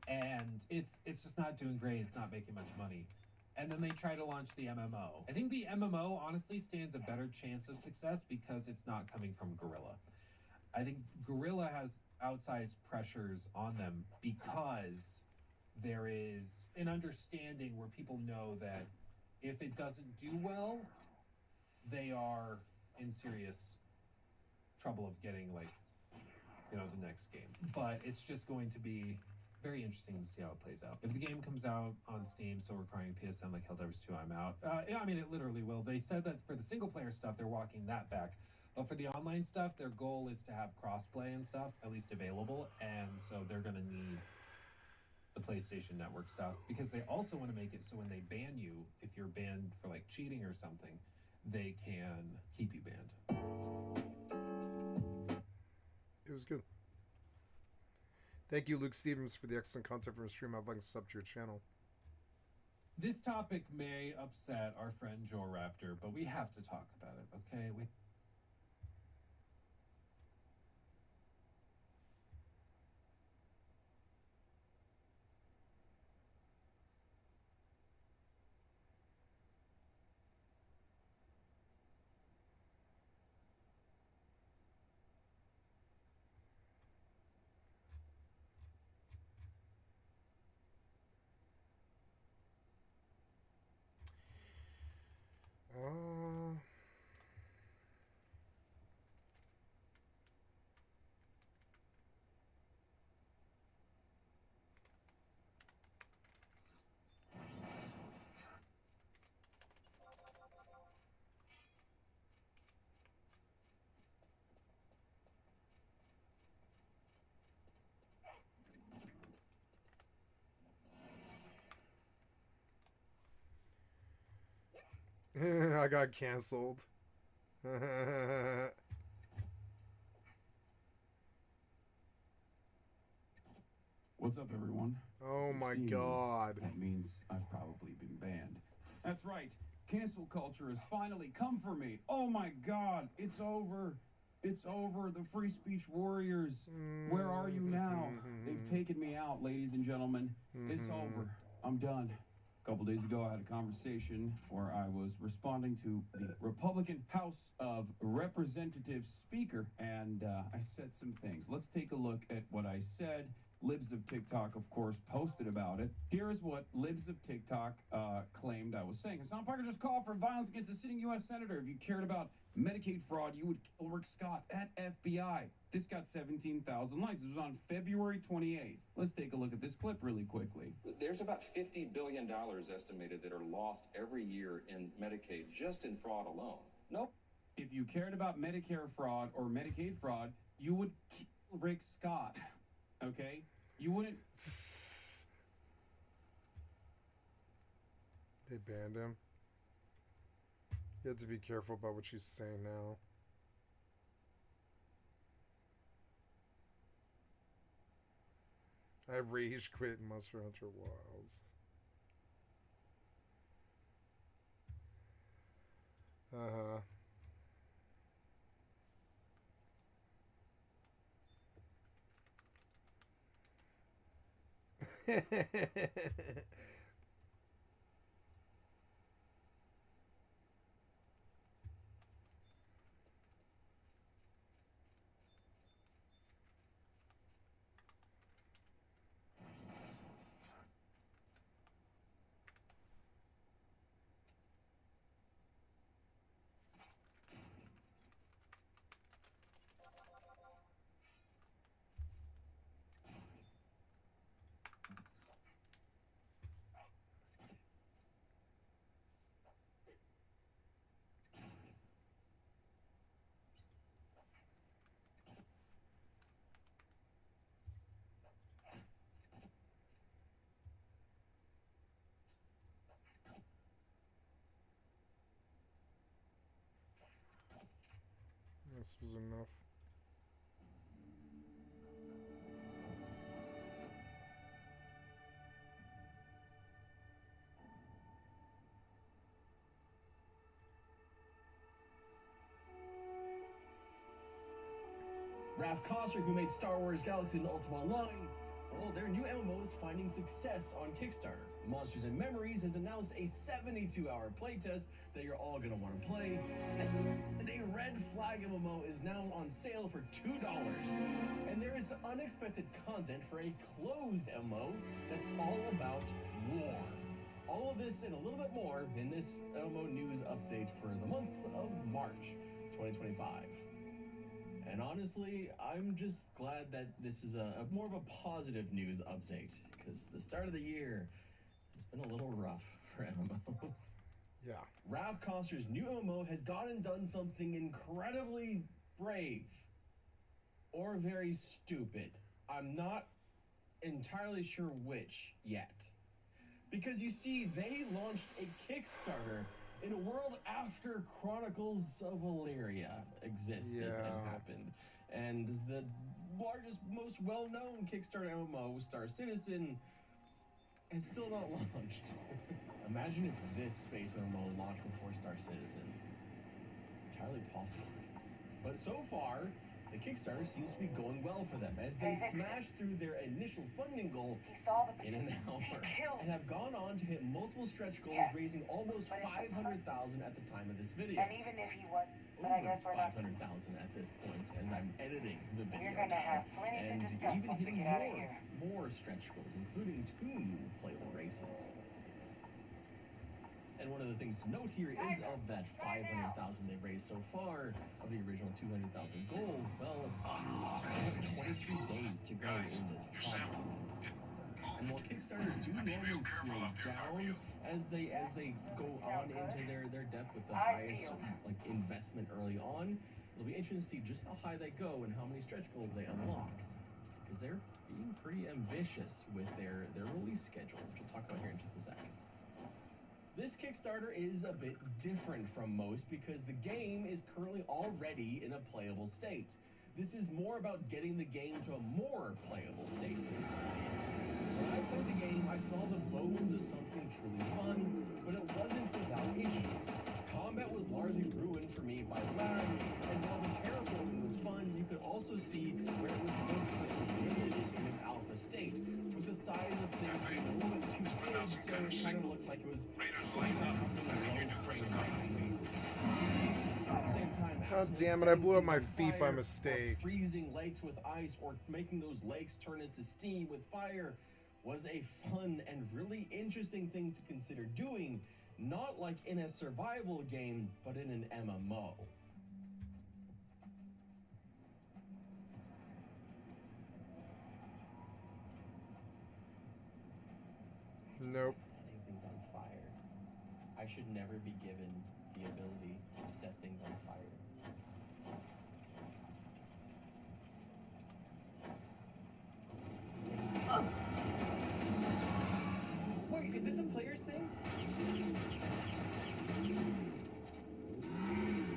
and it's just not doing great, it's not making much money, and then they try to launch the MMO. I think the MMO honestly stands a better chance of success because it's not coming from Guerrilla. I think Guerrilla has outsized pressures on them because there is an understanding where people know that if it doesn't do well, they are in serious trouble of getting, like, you know, the next game. But it's just going to be very interesting to see how it plays out. If the game comes out on Steam still requiring PSN like Helldivers 2, I'm out. Yeah, I mean, it literally will. They said that for the single player stuff, they're walking that back. But for the online stuff, their goal is to have crossplay and stuff at least available, and so they're going to need the PlayStation Network stuff, because they also want to make it so when they ban you, if you're banned for like cheating or something, they can keep you banned. It was good. Thank you, Luke Stevens, for the excellent content from your stream. I've linked sub to your channel. This topic may upset our friend Joe Raptor, but we have to talk about it, okay? I got canceled. What's up, everyone? Oh my Seeing this, god. that means I've probably been banned. That's right. Cancel culture has finally come for me. Oh my god, it's over. It's over. The free speech warriors. Where are you now? They've taken me out, ladies and gentlemen. It's over. I'm done. A couple days ago, I had a conversation where I was responding to the Republican House of Representatives Speaker, and I said some things. Let's take a look at what I said. Libs of TikTok, of course, posted about it. Here is what Libs of TikTok claimed I was saying. Hassan Parker just called for violence against a sitting U.S. senator. If you cared about Medicaid fraud, you would kill Rick Scott at FBI. This got 17,000 likes. It was on February 28th. Let's take a look at this clip really quickly. There's about $50 billion estimated that are lost every year in Medicaid, just in fraud alone. Nope. If you cared about Medicare fraud or Medicaid fraud, you would kill Rick Scott. Okay? You wouldn't. They banned him. You have to be careful about what you say now. I rage quit Monster Hunter Wilds. Uh-huh. This was enough. Ralph Koster, who made Star Wars Galaxy and Ultima Online, well, their new MMO is finding success on Kickstarter. Monsters and Memories has announced a 72-hour playtest that you're all going to want to play. And a Red Flag MMO is now on sale for $2. And there is unexpected content for a closed MMO that's all about war. All of this and a little bit more in this MMO news update for the month of March 2025. And honestly, I'm just glad that this is a more of a positive news update, because the start of the year has been a little rough for MMOs. Yeah. Ralph Koster's new MMO has gone and done something incredibly brave or very stupid. I'm not entirely sure which yet. Because you see, they launched a Kickstarter in a world after Chronicles of Illyria existed and happened. And the largest, most well-known Kickstarter MMO, Star Citizen, has still not launched. Imagine if this space MMO launched before Star Citizen. It's entirely possible. But so far, the Kickstarter seems to be going well for them as they smash through their initial funding goal in an hour and have gone on to hit multiple stretch goals, raising almost 500,000 at the time of this video. And even if he was, but I guess we're 500,000 at this point as I'm editing the video. We're gonna have plenty to and discuss even once we hitting get out of here. more stretch goals, including 2 new playable races. And one of the things to note here is of that 500,000 they've raised so far, of the original 200,000 goal, well, they have 23 days to go in this project. And while Kickstarters do normally slow down as they go on into their depth with the highest like investment early on, it'll be interesting to see just how high they go and how many stretch goals they unlock, because they're being pretty ambitious with their release schedule, which we'll talk about here in just a second. This Kickstarter is a bit different from most because the game is currently already in a playable state. This is more about getting the game to a more playable state. When I played the game, I saw the bones of something truly fun, but it wasn't without issues. Combat was largely ruined for me by lag, and while the terraforming was fun, you could also see where it was still pretty limited in its alpha state, with the size of things being a little bit too big, so it kind of looked like it was God damn it, I blew up my feet by mistake. Freezing lakes with ice or making those lakes turn into steam with fire was a fun and really interesting thing to consider doing, not like in a survival game, but in an MMO. Nope. Setting things on fire. I should never be given the ability to set things on fire. Wait, is this a player's thing?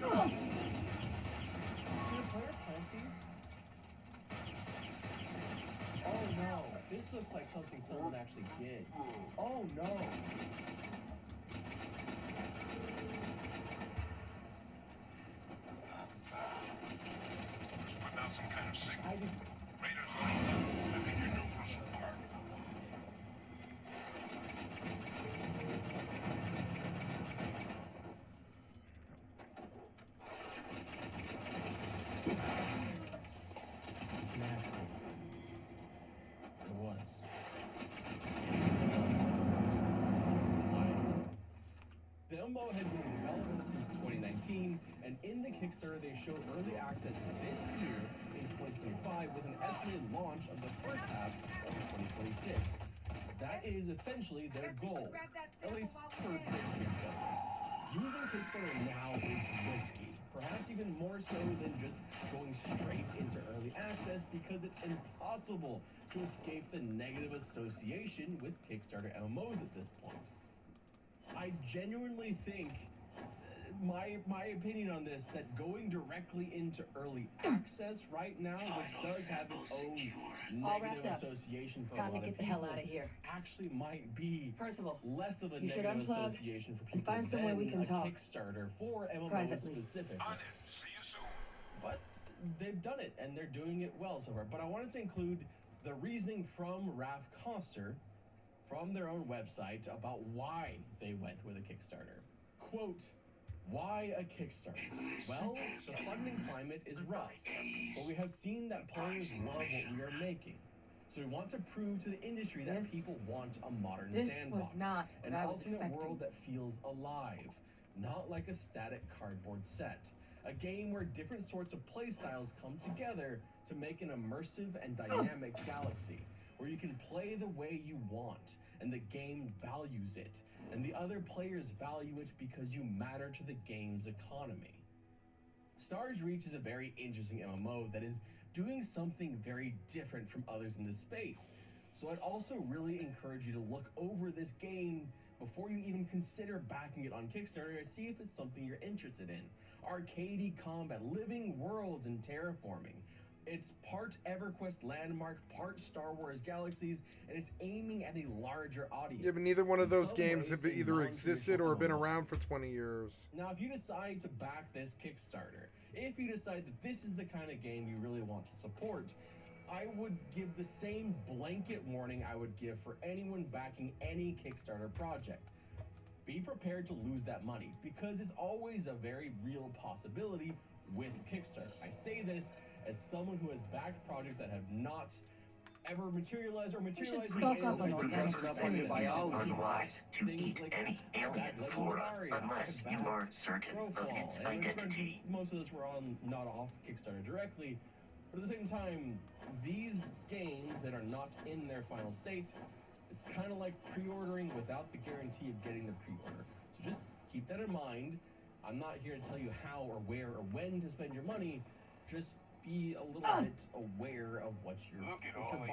Can a player plant these? Oh no, this looks like something someone actually did. Oh no. I did. The MMO had been in development since 2019, and in the Kickstarter they showed early access for this year in 2025 with an estimated launch of the first half of 2026. That is essentially their goal, at least for Kickstarter. Using Kickstarter now is risky, perhaps even more so than just going straight into early access because it's impossible to escape the negative association with Kickstarter MMOs at this point. I genuinely think, my opinion on this, that going directly into early access right now, which does have its own negative association for a lot of people, get the hell out of here. Actually might be Percival, less of a you should negative unplug association for and people find somewhere than we can a talk Kickstarter for MMOs privately. specifically. On it. See you soon. But they've done it, and they're doing it well so far. But I wanted to include the reasoning from Raf Koster, from their own website, about why they went with a Kickstarter. Quote, why a Kickstarter? Well, the funding climate is rough, but we have seen that players love what we are making. So we want to prove to the industry that people want a modern sandbox, was not what an I was alternate expecting. world that feels alive, not like a static cardboard set. A game where different sorts of playstyles come together to make an immersive and dynamic galaxy, where you can play the way you want, and the game values it, and the other players value it because you matter to the game's economy. Star's Reach is a very interesting MMO that is doing something very different from others in this space. So I'd also really encourage you to look over this game before you even consider backing it on Kickstarter and see if it's something you're interested in. Arcadey combat, living worlds, and terraforming. It's part EverQuest Landmark, part Star Wars Galaxies, and it's aiming at a larger audience. Yeah, but neither one of In those some games ways, have a either existed non-traditional or been MMO. around for 20 years. Now, if you decide to back this Kickstarter, if you decide that this is the kind of game you really want to support, I would give the same blanket warning I would give for anyone backing any Kickstarter project. Be prepared to lose that money, because it's always a very real possibility with Kickstarter. I say this as someone who has backed projects that have not ever materialized or materialized in stock ways up that on have organic progressed food. up By all things unwise to eat like any I alien backed Legends of flora Aria, unless I you are backed certain of Crowfall, its and identity. most of us were on not off Kickstarter directly, but at the same time, these games that are not in their final state, it's kind of like pre-ordering without the guarantee of getting the pre-order. So just keep that in mind. I'm not here to tell you how or where or when to spend your money. Just be a little bit aware of what you're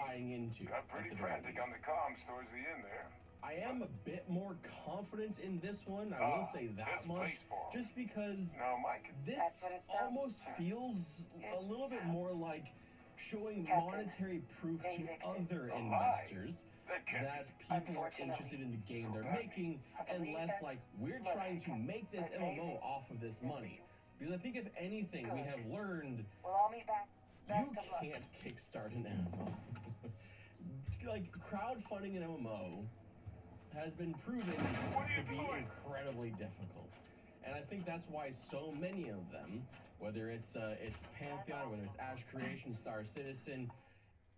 buying into. Got pretty frantic on the comms towards the end there. I am a bit more confident in this one, I will say that much, just because Now, Mike, this That's what it sounds almost like. feels a It's, little bit more like showing Captain, monetary proof to David, other a lie. investors That can't that be. people are Unfortunately. interested in the game they're that making, I and believe less that- like we're look, trying to make this but MMO David, off of this since money. Because I think if anything we Good. have learned, We'll all meet back. you Best of luck. can't kickstart an MMO. Like crowdfunding an MMO has been proven to be incredibly difficult, and I think that's why so many of them, whether it's Pantheon, whether it's Ash Creation, Star Citizen,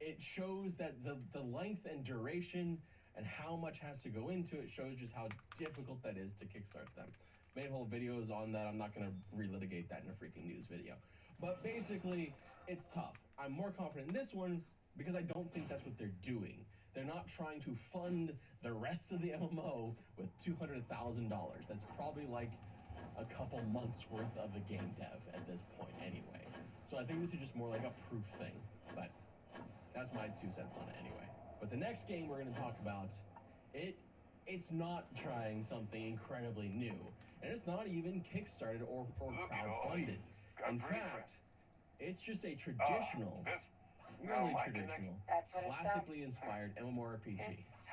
it shows that the length and duration and how much has to go into it shows just how difficult that is to kickstart them. Made whole videos on that. I'm not going to relitigate that in a freaking news video, but basically it's tough. I'm more confident in this one because I don't think that's what they're doing. They're not trying to fund the rest of the MMO with $200,000. That's probably like a couple months worth of the game dev at this point anyway. So I think this is just more like a proof thing, but that's my 2 cents on it anyway. But the next game we're going to talk about, it's not trying something incredibly new, and it's not even kickstarted or crowdfunded. In fact, it's just a traditional, really traditional, That's what it sounds classically inspired MMORPG, It's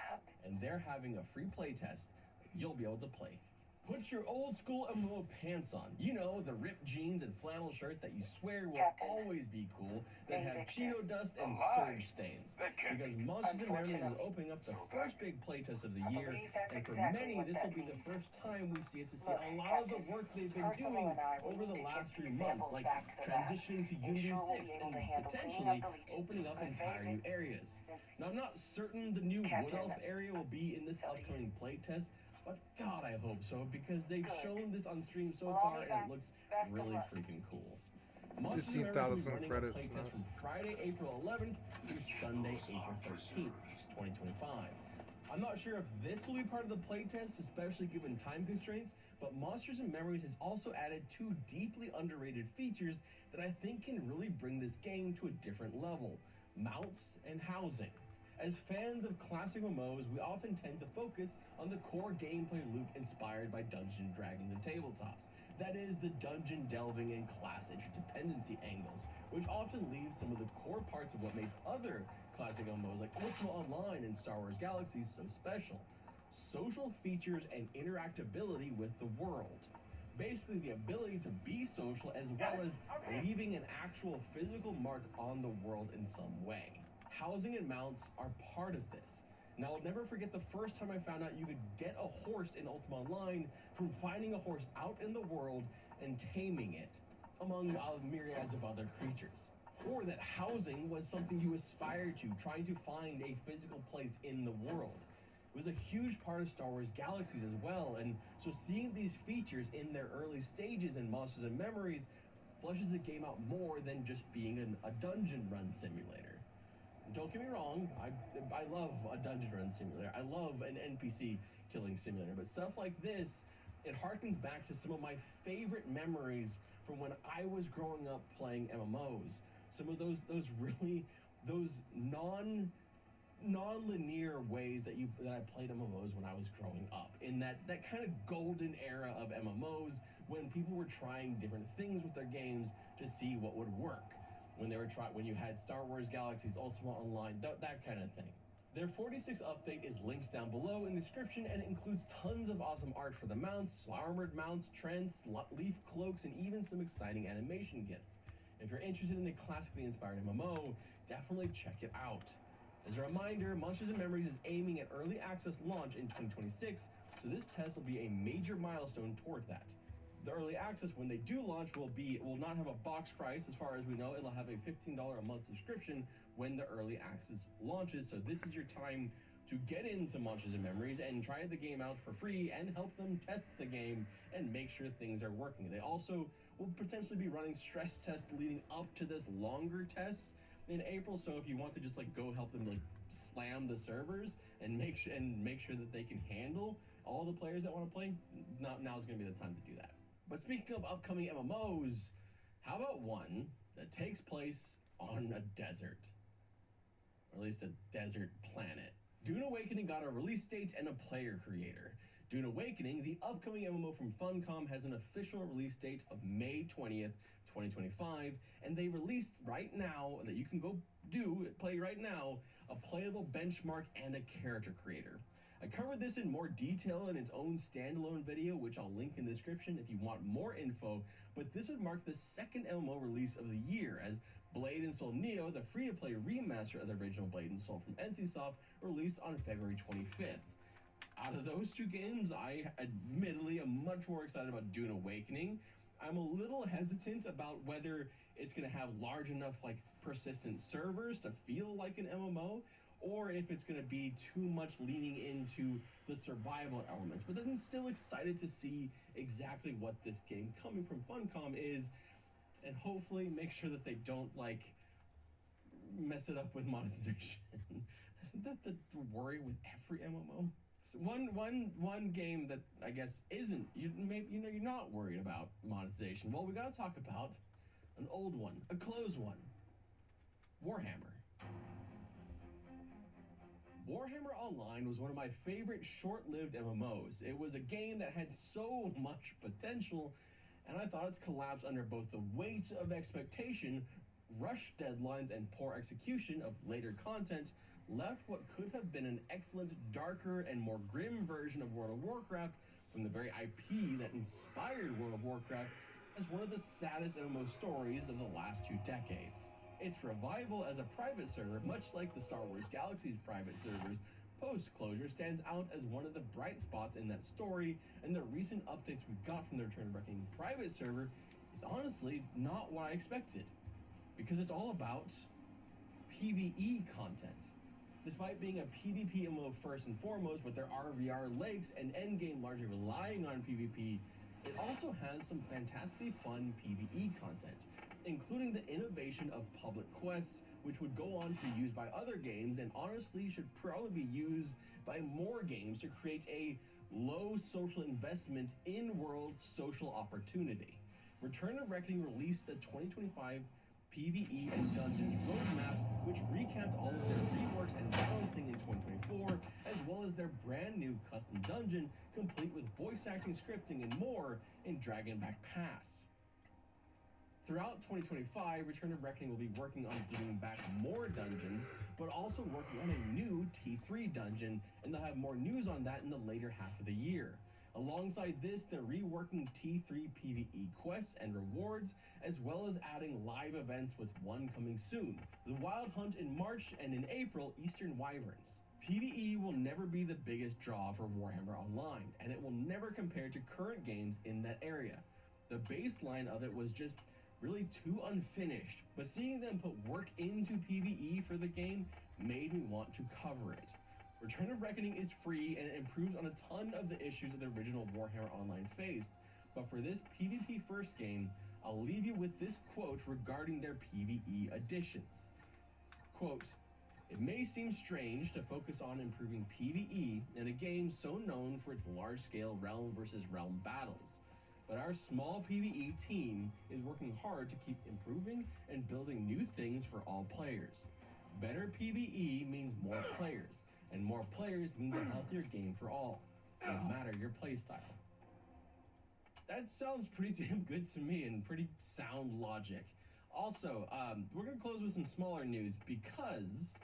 and they're having a free playtest you'll be able to play. Put your old school MMO pants on. You know, the ripped jeans and flannel shirt that you swear will Captain, always be cool, that have Invictus. Cheeto dust and A lie. surge stains. That can't Because be. Monsters and Memories is Unfortunately. opening up the first big playtest of the I year, believe that's and for exactly many, what this that will be the means. first time we see it to see Look, a lot of the Captain, work they've been Percival doing and I will over the need to last get few these months, samples like back to the lab. transitioning to Unity Ensure we'll 6 be able and to handle potentially cleaning up the legions. opening up But entire new David, areas. since Now, I'm not certain the new Wood Captain, Elf area will be in this upcoming playtest, but God, I hope so, because they've Good. shown this on stream so Well, I'll far be and back. it looks Best of really luck. freaking cool. Monsters and Memories 15,000 will be running a credits, playtest nice. from Friday, April 11th through Sunday, April 13th, 2025. I'm not sure if this will be part of the playtest, especially given time constraints, but Monsters and Memories has also added 2 deeply underrated features that I think can really bring this game to a different level: mounts and housing. As fans of classic MMOs, we often tend to focus on the core gameplay loop inspired by Dungeons and Dragons and tabletops. That is, the dungeon delving and class interdependency angles, which often leaves some of the core parts of what made other classic MMOs like Ultima Online and Star Wars Galaxies so special: social features and interactability with the world. Basically, the ability to be social as well as leaving an actual physical mark on the world in some way. Housing and mounts are part of this. Now, I'll never forget the first time I found out you could get a horse in Ultima Online from finding a horse out in the world and taming it, among myriads of other creatures. Or that housing was something you aspired to, trying to find a physical place in the world. It was a huge part of Star Wars Galaxies as well, and so seeing these features in their early stages in Monsters and Memories fleshes the game out more than just being a dungeon run simulator. Don't get me wrong, I love a dungeon run simulator. I love an NPC killing simulator, but stuff like this, it harkens back to some of my favorite memories from when I was growing up playing MMOs. Some of those non-linear ways that I played MMOs when I was growing up. In that kind of golden era of MMOs when people were trying different things with their games to see what would work. When you had Star Wars Galaxies, Ultima Online, that kind of thing. Their 46th update is linked down below in the description, and it includes tons of awesome art for the mounts, armored mounts, trends, leaf cloaks, and even some exciting animation gifts. If you're interested in the classically inspired MMO, definitely check it out. As a reminder, Monsters and Memories is aiming at early access launch in 2026, so this test will be a major milestone toward that. The early access, when they do launch, will not have a box price as far as we know. It'll have a $15 a month subscription when the early access launches, so this is your time to get into Monsters and Memories and try the game out for free and help them test the game and make sure things are working. They also will potentially be running stress tests leading up to this longer test in April, so if you want to just go help them slam the servers and make sure that they can handle all the players that want to play, now's going to be the time to do that. But speaking of upcoming MMOs, how about one that takes place on a desert? Or at least a desert planet. Dune Awakening got a release date and a player creator. Dune Awakening, the upcoming MMO from Funcom, has an official release date of May 20th, 2025, and they released right now, that you can go play right now, a playable benchmark and a character creator. I covered this in more detail in its own standalone video, which I'll link in the description if you want more info, but this would mark the second MMO release of the year, as Blade and Soul Neo, the free-to-play remaster of the original Blade and Soul from NCSoft, released on February 25th. Out of those two games, I admittedly am much more excited about Dune Awakening. I'm a little hesitant about whether it's going to have large enough, persistent servers to feel like an MMO, or if it's going to be too much leaning into the survival elements. But I'm still excited to see exactly what this game coming from Funcom is, and hopefully make sure that they don't, mess it up with monetization. Isn't that the worry with every MMO? So one game that I guess isn't, you're not worried about monetization. Well, we got to talk about an old one, a closed one, Warhammer. Warhammer Online was one of my favorite short-lived MMOs. It was a game that had so much potential, and I thought its collapse under both the weight of expectation, rushed deadlines, and poor execution of later content left what could have been an excellent, darker, and more grim version of World of Warcraft from the very IP that inspired World of Warcraft as one of the saddest MMO stories of the last 2 decades. Its revival as a private server, much like the Star Wars Galaxies private servers, post-closure stands out as one of the bright spots in that story, and the recent updates we got from the Return of Reckoning private server is honestly not what I expected, because it's all about PvE content. Despite being a PvP MMO first and foremost, with their RVR lakes and endgame largely relying on PvP, it also has some fantastically fun PvE content, including the innovation of public quests, which would go on to be used by other games and honestly should probably be used by more games to create a low social investment in-world social opportunity. Return of Reckoning released a 2025 PvE and Dungeons roadmap, which recapped all of their reworks and balancing in 2024, as well as their brand new custom dungeon, complete with voice acting, scripting, and more in Dragonback Pass. Throughout 2025, Return of Reckoning will be working on giving back more dungeons, but also working on a new T3 dungeon, and they'll have more news on that in the later half of the year. Alongside this, they're reworking T3 PvE quests and rewards, as well as adding live events with one coming soon, the Wild Hunt in March, and in April, Eastern Wyverns. PvE will never be the biggest draw for Warhammer Online, and it will never compare to current games in that area. The baseline of it was just really too unfinished, but seeing them put work into PvE for the game made me want to cover it. Return of Reckoning is free and it improves on a ton of the issues that the original Warhammer Online faced, but for this PvP first game, I'll leave you with this quote regarding their PvE additions. Quote, "It may seem strange to focus on improving PvE in a game so known for its large-scale realm versus realm battles, but our small PvE team is working hard to keep improving and building new things for all players. Better PvE means more players, and more players means a healthier game for all, no matter your playstyle. That sounds pretty damn good to me and pretty sound logic. Also, we're gonna close with some smaller news because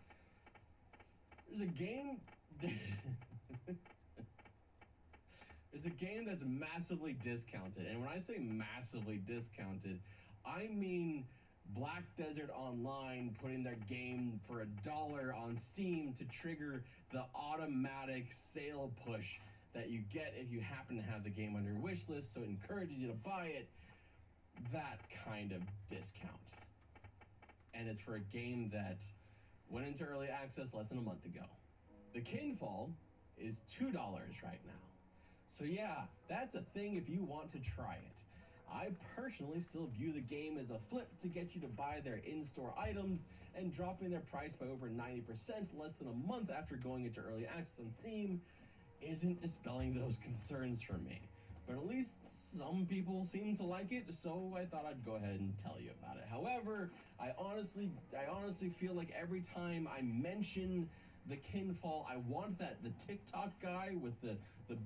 there's a game. There's a game that's massively discounted, and when I say massively discounted, I mean Black Desert Online putting their game for $1 on Steam to trigger the automatic sale push that you get if you happen to have the game on your wish list, so it encourages you to buy it. That kind of discount. And it's for a game that went into early access less than a month ago. The Kinfall is $2 right now. So yeah, that's a thing if you want to try it. I personally still view the game as a flip to get you to buy their in-store items, and dropping their price by over 90% less than a month after going into early access on Steam isn't dispelling those concerns for me. But at least some people seem to like it, so I thought I'd go ahead and tell you about it. However, I honestly feel like every time I mention the Kinfall, I want the TikTok guy with the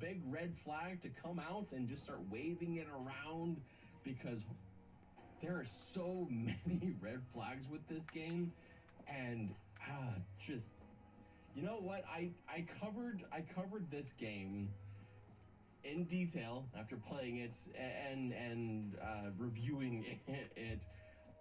big red flag to come out and just start waving it around, because there are so many red flags with this game, and just, you know what? I covered this game in detail after playing it and reviewing it.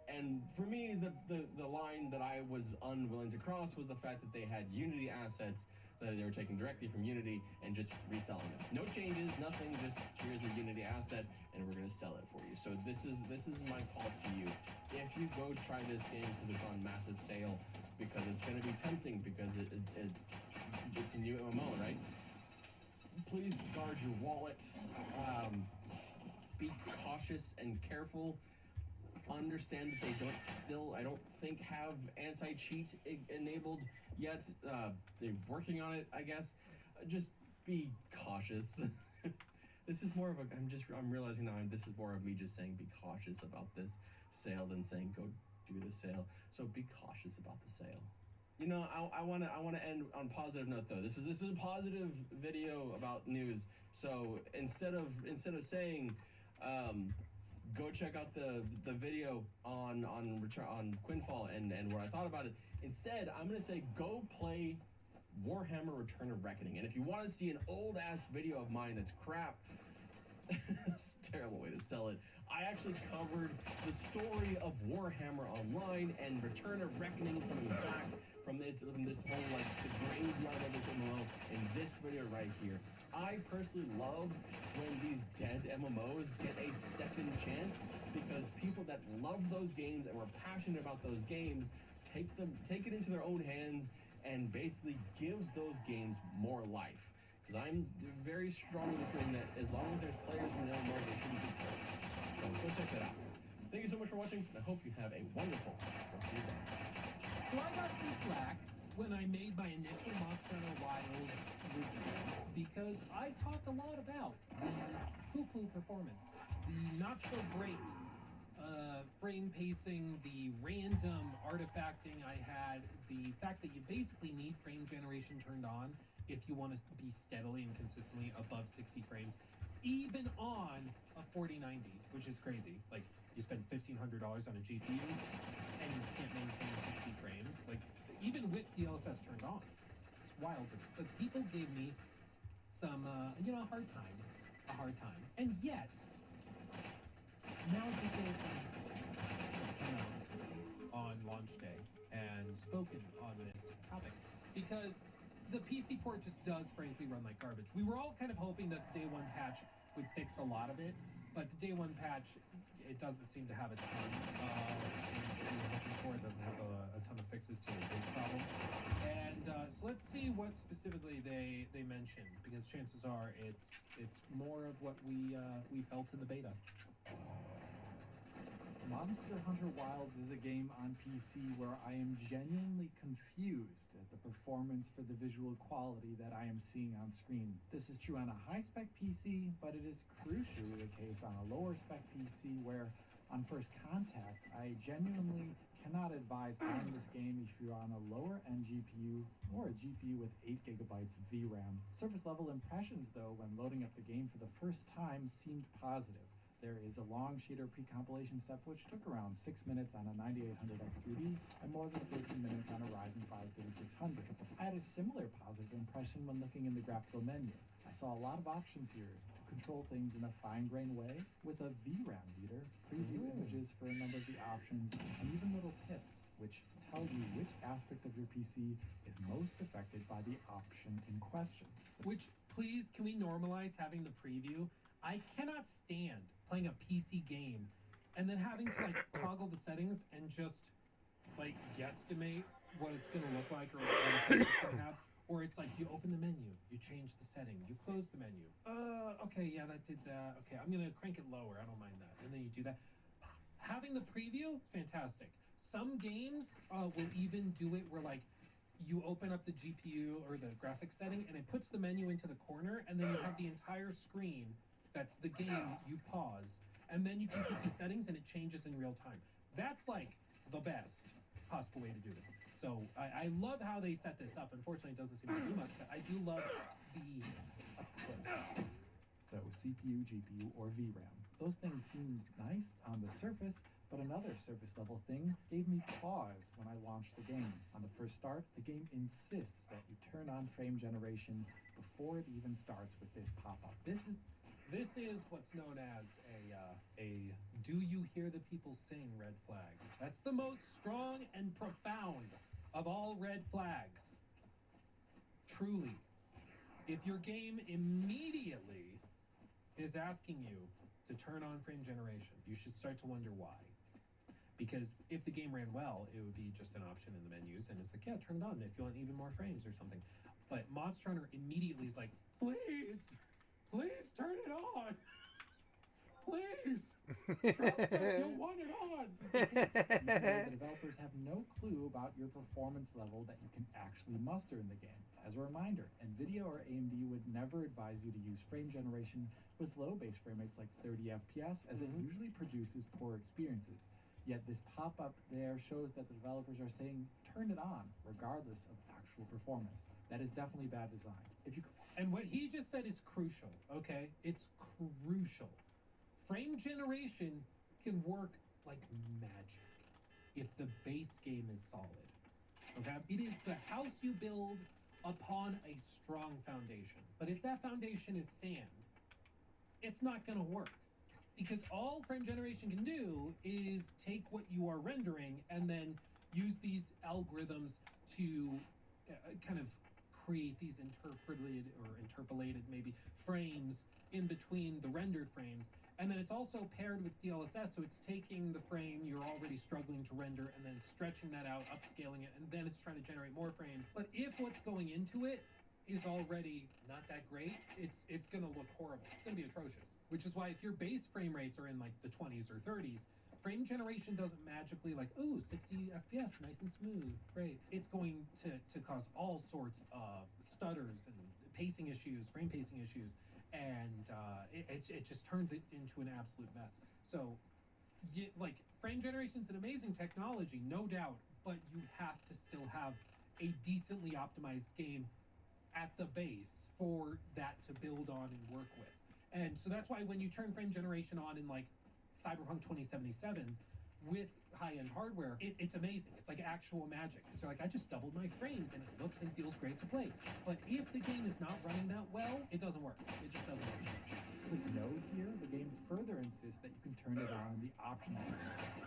And for me, the line that I was unwilling to cross was the fact that they had Unity assets that they were taking directly from Unity and just reselling them. No changes, nothing, just here's a Unity asset and we're gonna sell it for you. So this is my call to you. If you go try this game because it's on massive sale, because it's gonna be tempting because it's a new MMO, right? Please guard your wallet. Be cautious and careful. Understand that they I don't think have anti-cheat enabled yet. They're working on it, I guess. Just be cautious. This is more of I'm realizing now this is more of me just saying be cautious about this sale than saying go do the sale. So be cautious about the sale. You know, I wanna end on a positive note though. This is a positive video about news. So instead of saying go check out the video on Quinfall and what I thought about it, instead I'm gonna say go play Warhammer Return of Reckoning. And if you want to see an old ass video of mine that's crap, it's a terrible way to sell it. I actually covered the story of Warhammer Online and Return of Reckoning coming back from this whole, like, the graveyard of this MMO in this video right here. I personally love when these dead MMOs get a second chance, because people that love those games and were passionate about those games take it into their own hands and basically give those games more life. Because I'm very strongly feeling that as long as there's players from the MMO, they shouldn't be players. So go check that out. Thank you so much for watching. I hope you have a wonderful rest of your day. So I got some flack when I made my initial Monster Hunter Wilds review because I talked a lot about the poo-poo performance, the not-so-great frame pacing, the random artifacting I had, the fact that you basically need frame generation turned on if you want to be steadily and consistently above 60 frames, even on a 4090, which is crazy. Like, you spend $1,500 on a GPU and you can't maintain 60 frames. Like, even with DLSS turned on, it's wild. But people gave me some, a hard time. And yet, now people have come out on launch day and spoken on this topic, because the PC port just does frankly run like garbage. We were all kind of hoping that the day one patch would fix a lot of it, but the day one patch, it doesn't seem to have a ton of things that we were hoping for. It doesn't have a ton of fixes to the big problems. And so let's see what specifically they mentioned, because chances are it's more of what we felt in the beta. Monster Hunter Wilds is a game on PC where I am genuinely confused at the performance for the visual quality that I am seeing on screen. This is true on a high-spec PC, but it is crucially the case on a lower-spec PC where, on first contact, I genuinely cannot advise buying this game if you're on a lower end GPU or a GPU with 8 gigabytes of VRAM. Surface level impressions, though, when loading up the game for the first time seemed positive. There is a long shader pre-compilation step which took around 6 minutes on a 9800X3D and more than 13 minutes on a Ryzen 5 3600. I had a similar positive impression when looking in the graphical menu. I saw a lot of options here to control things in a fine-grained way with a VRAM meter, preview images for a number of the options, and even little tips which tell you which aspect of your PC is most affected by the option in question. Which, please, can we normalize having the preview? I cannot stand playing a PC game and then having to like toggle the settings and just like guesstimate what it's gonna look like or what it's gonna have. Or it's like you open the menu, you change the setting, you close the menu. Okay, yeah, that did that. Okay, I'm gonna crank it lower. I don't mind that. And then you do that. Having the preview, fantastic. Some games will even do it where like you open up the GPU or the graphics setting and it puts the menu into the corner and then you have the entire screen. That's the game, you pause, and then you can keep the settings and it changes in real time. That's like the best possible way to do this. So I love how they set this up. Unfortunately, it doesn't seem to do much, but I do love the So CPU, GPU, or VRAM. Those things seem nice on the surface, but another surface level thing gave me pause when I launched the game. On the first start, the game insists that you turn on frame generation before it even starts with this pop-up. This is what's known as a do you hear the people sing red flag. That's the most strong and profound of all red flags. Truly. If your game immediately is asking you to turn on frame generation, you should start to wonder why. Because if the game ran well, it would be just an option in the menus, and it's like, yeah, turn it on if you want even more frames or something. But Monster Hunter immediately is like, please turn it on. Please. Trust us, you'll want it on. The developers have no clue about your performance level that you can actually muster in the game. As a reminder, NVIDIA or AMD would never advise you to use frame generation with low base frame rates like 30 FPS, as it usually produces poor experiences. Yet this pop-up there shows that the developers are saying turn it on regardless of actual performance. That is definitely bad design. And what he just said is crucial, okay? It's crucial. Frame generation can work like magic if the base game is solid, okay? It is the house you build upon a strong foundation. But if that foundation is sand, it's not gonna work. Because all frame generation can do is take what you are rendering and then use these algorithms to kind of create these interpolated maybe frames in between the rendered frames. And then it's also paired with DLSS, so it's taking the frame you're already struggling to render and then stretching that out, upscaling it, and then it's trying to generate more frames. But if what's going into it is already not that great, it's gonna look horrible. It's gonna be atrocious. Which is why if your base frame rates are in like the 20s or 30s, frame generation doesn't magically like, ooh, 60 FPS, nice and smooth, great. It's going to cause all sorts of stutters and pacing issues, frame pacing issues, and it just turns it into an absolute mess. So, like, frame generation is an amazing technology, no doubt, but you have to still have a decently optimized game at the base for that to build on and work with. And so that's why when you turn frame generation on in like Cyberpunk 2077 with high-end hardware, it's amazing. It's like actual magic. Because you're like, I just doubled my frames and it looks and feels great to play. But if the game is not running that well, it doesn't work. It just doesn't work. Click no here. The game further insists that you can turn it on in the options menu,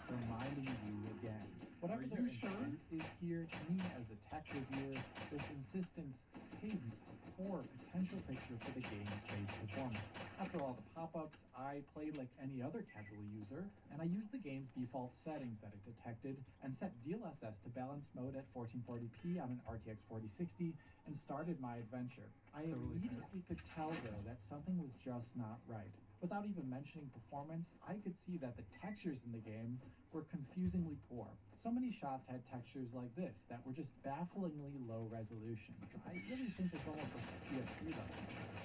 reminding you again. Whatever their intent is here, to me as a tech reviewer, this insistence paints a poor potential picture for the game's base performance. After all the pop-ups, I played like any other casual user, and I used the game's default settings that it detected and set DLSS to balance mode at 1440p on an RTX 4060 and started my adventure. I immediately could tell though that something was just not right. Without even mentioning performance, I could see that the textures in the game were confusingly poor. So many shots had textures like this that were just bafflingly low resolution. I really think there's almost a PS3 level.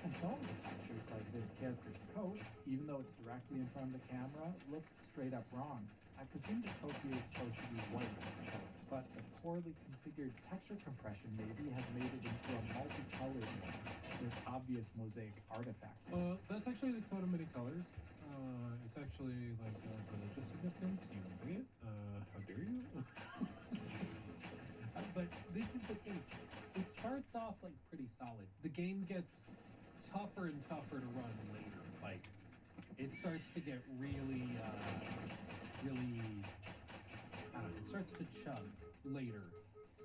And some of the textures, like this character's coat, even though it's directly in front of the camera, look straight up wrong. I presume the coat here is supposed to be white, but the poorly configured texture compression maybe has made it into a multicolored one with obvious mosaic artifacts. That's actually the coat of many colors. It's actually like religious significance. You bigot. How dare you? But this is the thing. It starts off like pretty solid. The game gets tougher and tougher to run later. Like, it starts to get really, I don't know, it starts to chug later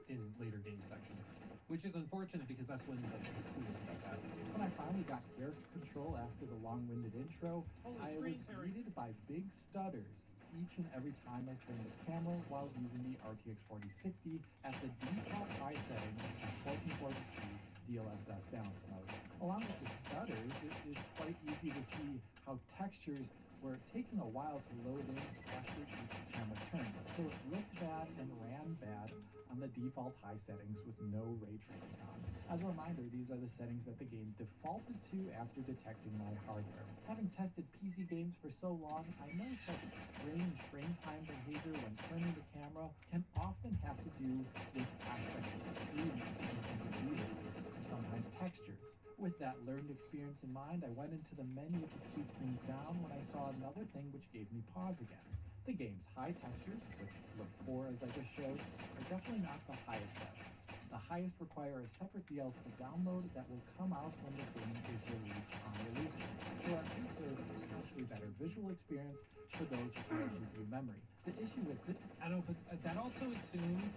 in later game sections, which is unfortunate because that's when the cool stuff happens. When I finally got character control after the long-winded intro, Holy I was screen, Terry. greeted by big stutters each and every time I turned the camera while using the RTX 4060 at the default high settings at 1440p DLSS balance mode. Along with the stutters, it is quite easy to see how textures were taking a while to load in after each camera turn. So it looked bad and ran bad on the default high settings with no ray tracing on. As a reminder, these are the settings that the game defaulted to after detecting my hardware. Having tested PC games for so long, I know such strange frame time behavior when turning the camera can often have to do with aspects of screen and sometimes textures. With that learned experience in mind, I went into the menu to keep things down when I saw another thing which gave me pause again. The game's high textures, which look poor as I just showed, are definitely not the highest settings. The highest require a separate DLC download that will come out when the game is released on release day. So at least there's a potentially better visual experience for those with high GPU memory. The issue with it, I know, but that also assumes,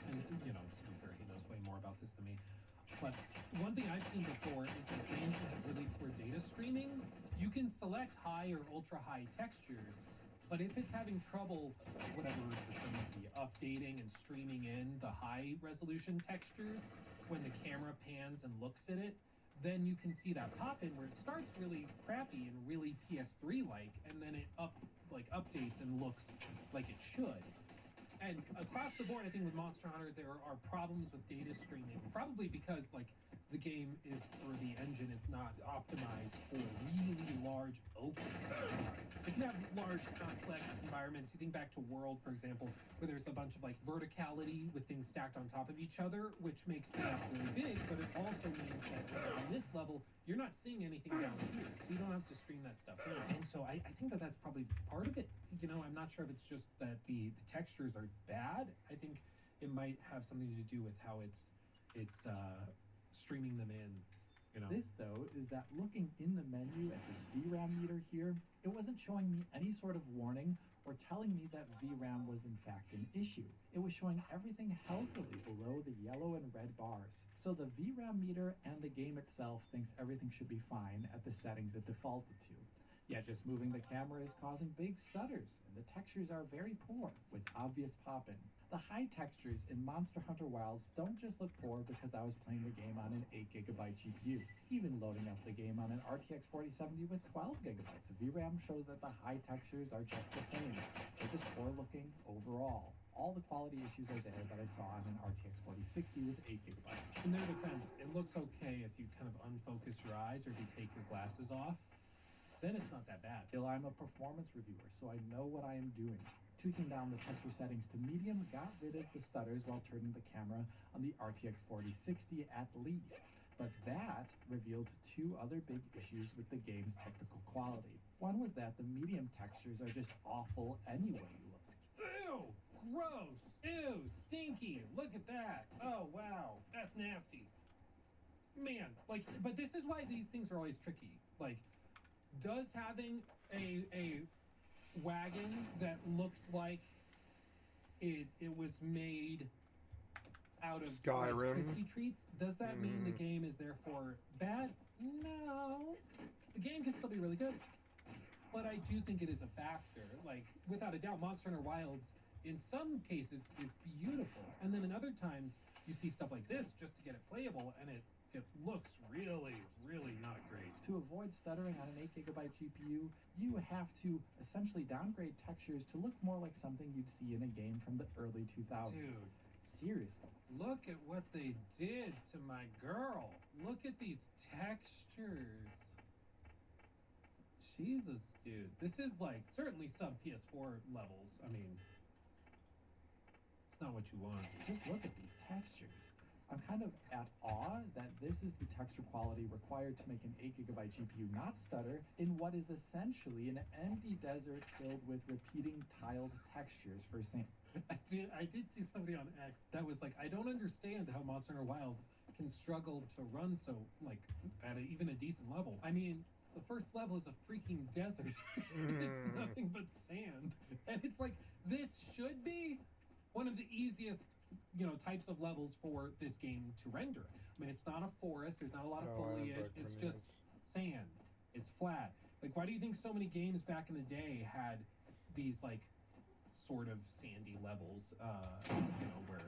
and you know, to be fair, he knows way more about this than me. But one thing I've seen before is that games that have really poor data streaming, you can select high or ultra high textures, but if it's having trouble, whatever the term would be, updating and streaming in the high resolution textures when the camera pans and looks at it, then you can see that pop in where it starts really crappy and really PS3 like, and then it updates and looks like it should. And across the board, I think with Monster Hunter, there are problems with data streaming, probably because like the game is, or the engine is not optimized for really large open environments. It can have large, complex environments. You think back to World, for example, where there's a bunch of like verticality with things stacked on top of each other, which makes things really big, but it also means that on this level, you're not seeing anything down here, so you don't have to stream that stuff in. And so I think that that's probably part of it. You know, I'm not sure if it's just that the textures are bad. I think it might have something to do with how it's streaming them in. You know, this though is that looking in the menu at the VRAM meter here, it wasn't showing me any sort of warning or telling me that VRAM was in fact an issue. It was showing everything healthily below the yellow and red bars. So the VRAM meter and the game itself thinks everything should be fine at the settings it defaulted to. Yet just moving the camera is causing big stutters, and the textures are very poor, with obvious pop-in. The high textures in Monster Hunter Wilds don't just look poor because I was playing the game on an 8GB GPU. Even loading up the game on an RTX 4070 with 12GB of VRAM shows that the high textures are just the same. They're just poor looking overall. All the quality issues are there that I saw on an RTX 4060 with 8GB. In their defense, it looks okay if you kind of unfocus your eyes or if you take your glasses off. Then it's not that bad. Still, I'm a performance reviewer, so I know what I am doing. Tweaking down the texture settings to medium got rid of the stutters while turning the camera on the RTX 4060 at least. But that revealed two other big issues with the game's technical quality. One was that the medium textures are just awful anyway you look. Ew! Gross! Ew! Stinky! Look at that! Oh, wow! That's nasty. Man, like, but this is why these things are always tricky. Like, does having a wagon that looks like it was made out of Skyrim Rice Krispie treats, does that mean the game is therefore bad? No. The game can still be really good. But I do think it is a factor. Like, without a doubt, Monster Hunter Wilds, in some cases, is beautiful. And then in other times, you see stuff like this just to get it playable, and it looks really, really not great. To avoid stuttering on an 8GB GPU, you have to essentially downgrade textures to look more like something you'd see in a game from the early 2000s. Dude. Seriously. Look at what they did to my girl. Look at these textures. Jesus, dude. This is like certainly sub PS4 levels. I mean, it's not what you want. Just look at these textures. I'm kind of at awe that this is the texture quality required to make an 8GB GPU not stutter in what is essentially an empty desert filled with repeating tiled textures for sand. I did see somebody on X that was like, I don't understand how Monster Hunter Wilds can struggle to run so, like, at even a decent level. I mean, the first level is a freaking desert. It's nothing but sand. And it's like, this should be one of the easiest, types of levels for this game to render. I mean, it's not a forest. There's not a lot of foliage. It's just sand. It's flat. Like, why do you think so many games back in the day had these, like, sort of sandy levels, where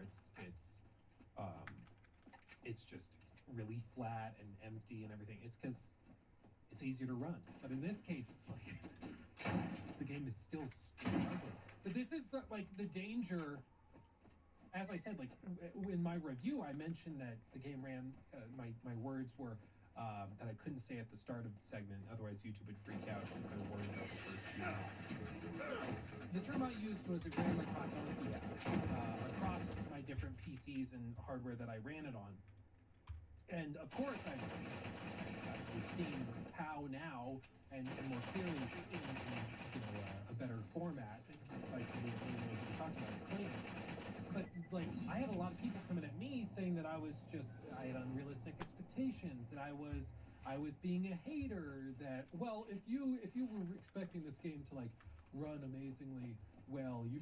it's just really flat and empty and everything? It's because it's easier to run. But in this case, it's like the game is still struggling. But this is like the danger. As I said, like in my review, I mentioned that the game ran. My words were that I couldn't say at the start of the segment, otherwise YouTube would freak out because they're worried about the first few. The term I used was it ran like hot donkey ass across my different PCs and hardware that I ran it on. And of course, we've seen how now and more clearly in a better format by somebody who talked about explaining it. But like, I had a lot of people coming at me saying that I had unrealistic expectations, that I was being a hater, that, well, if you were expecting this game to like run amazingly well, you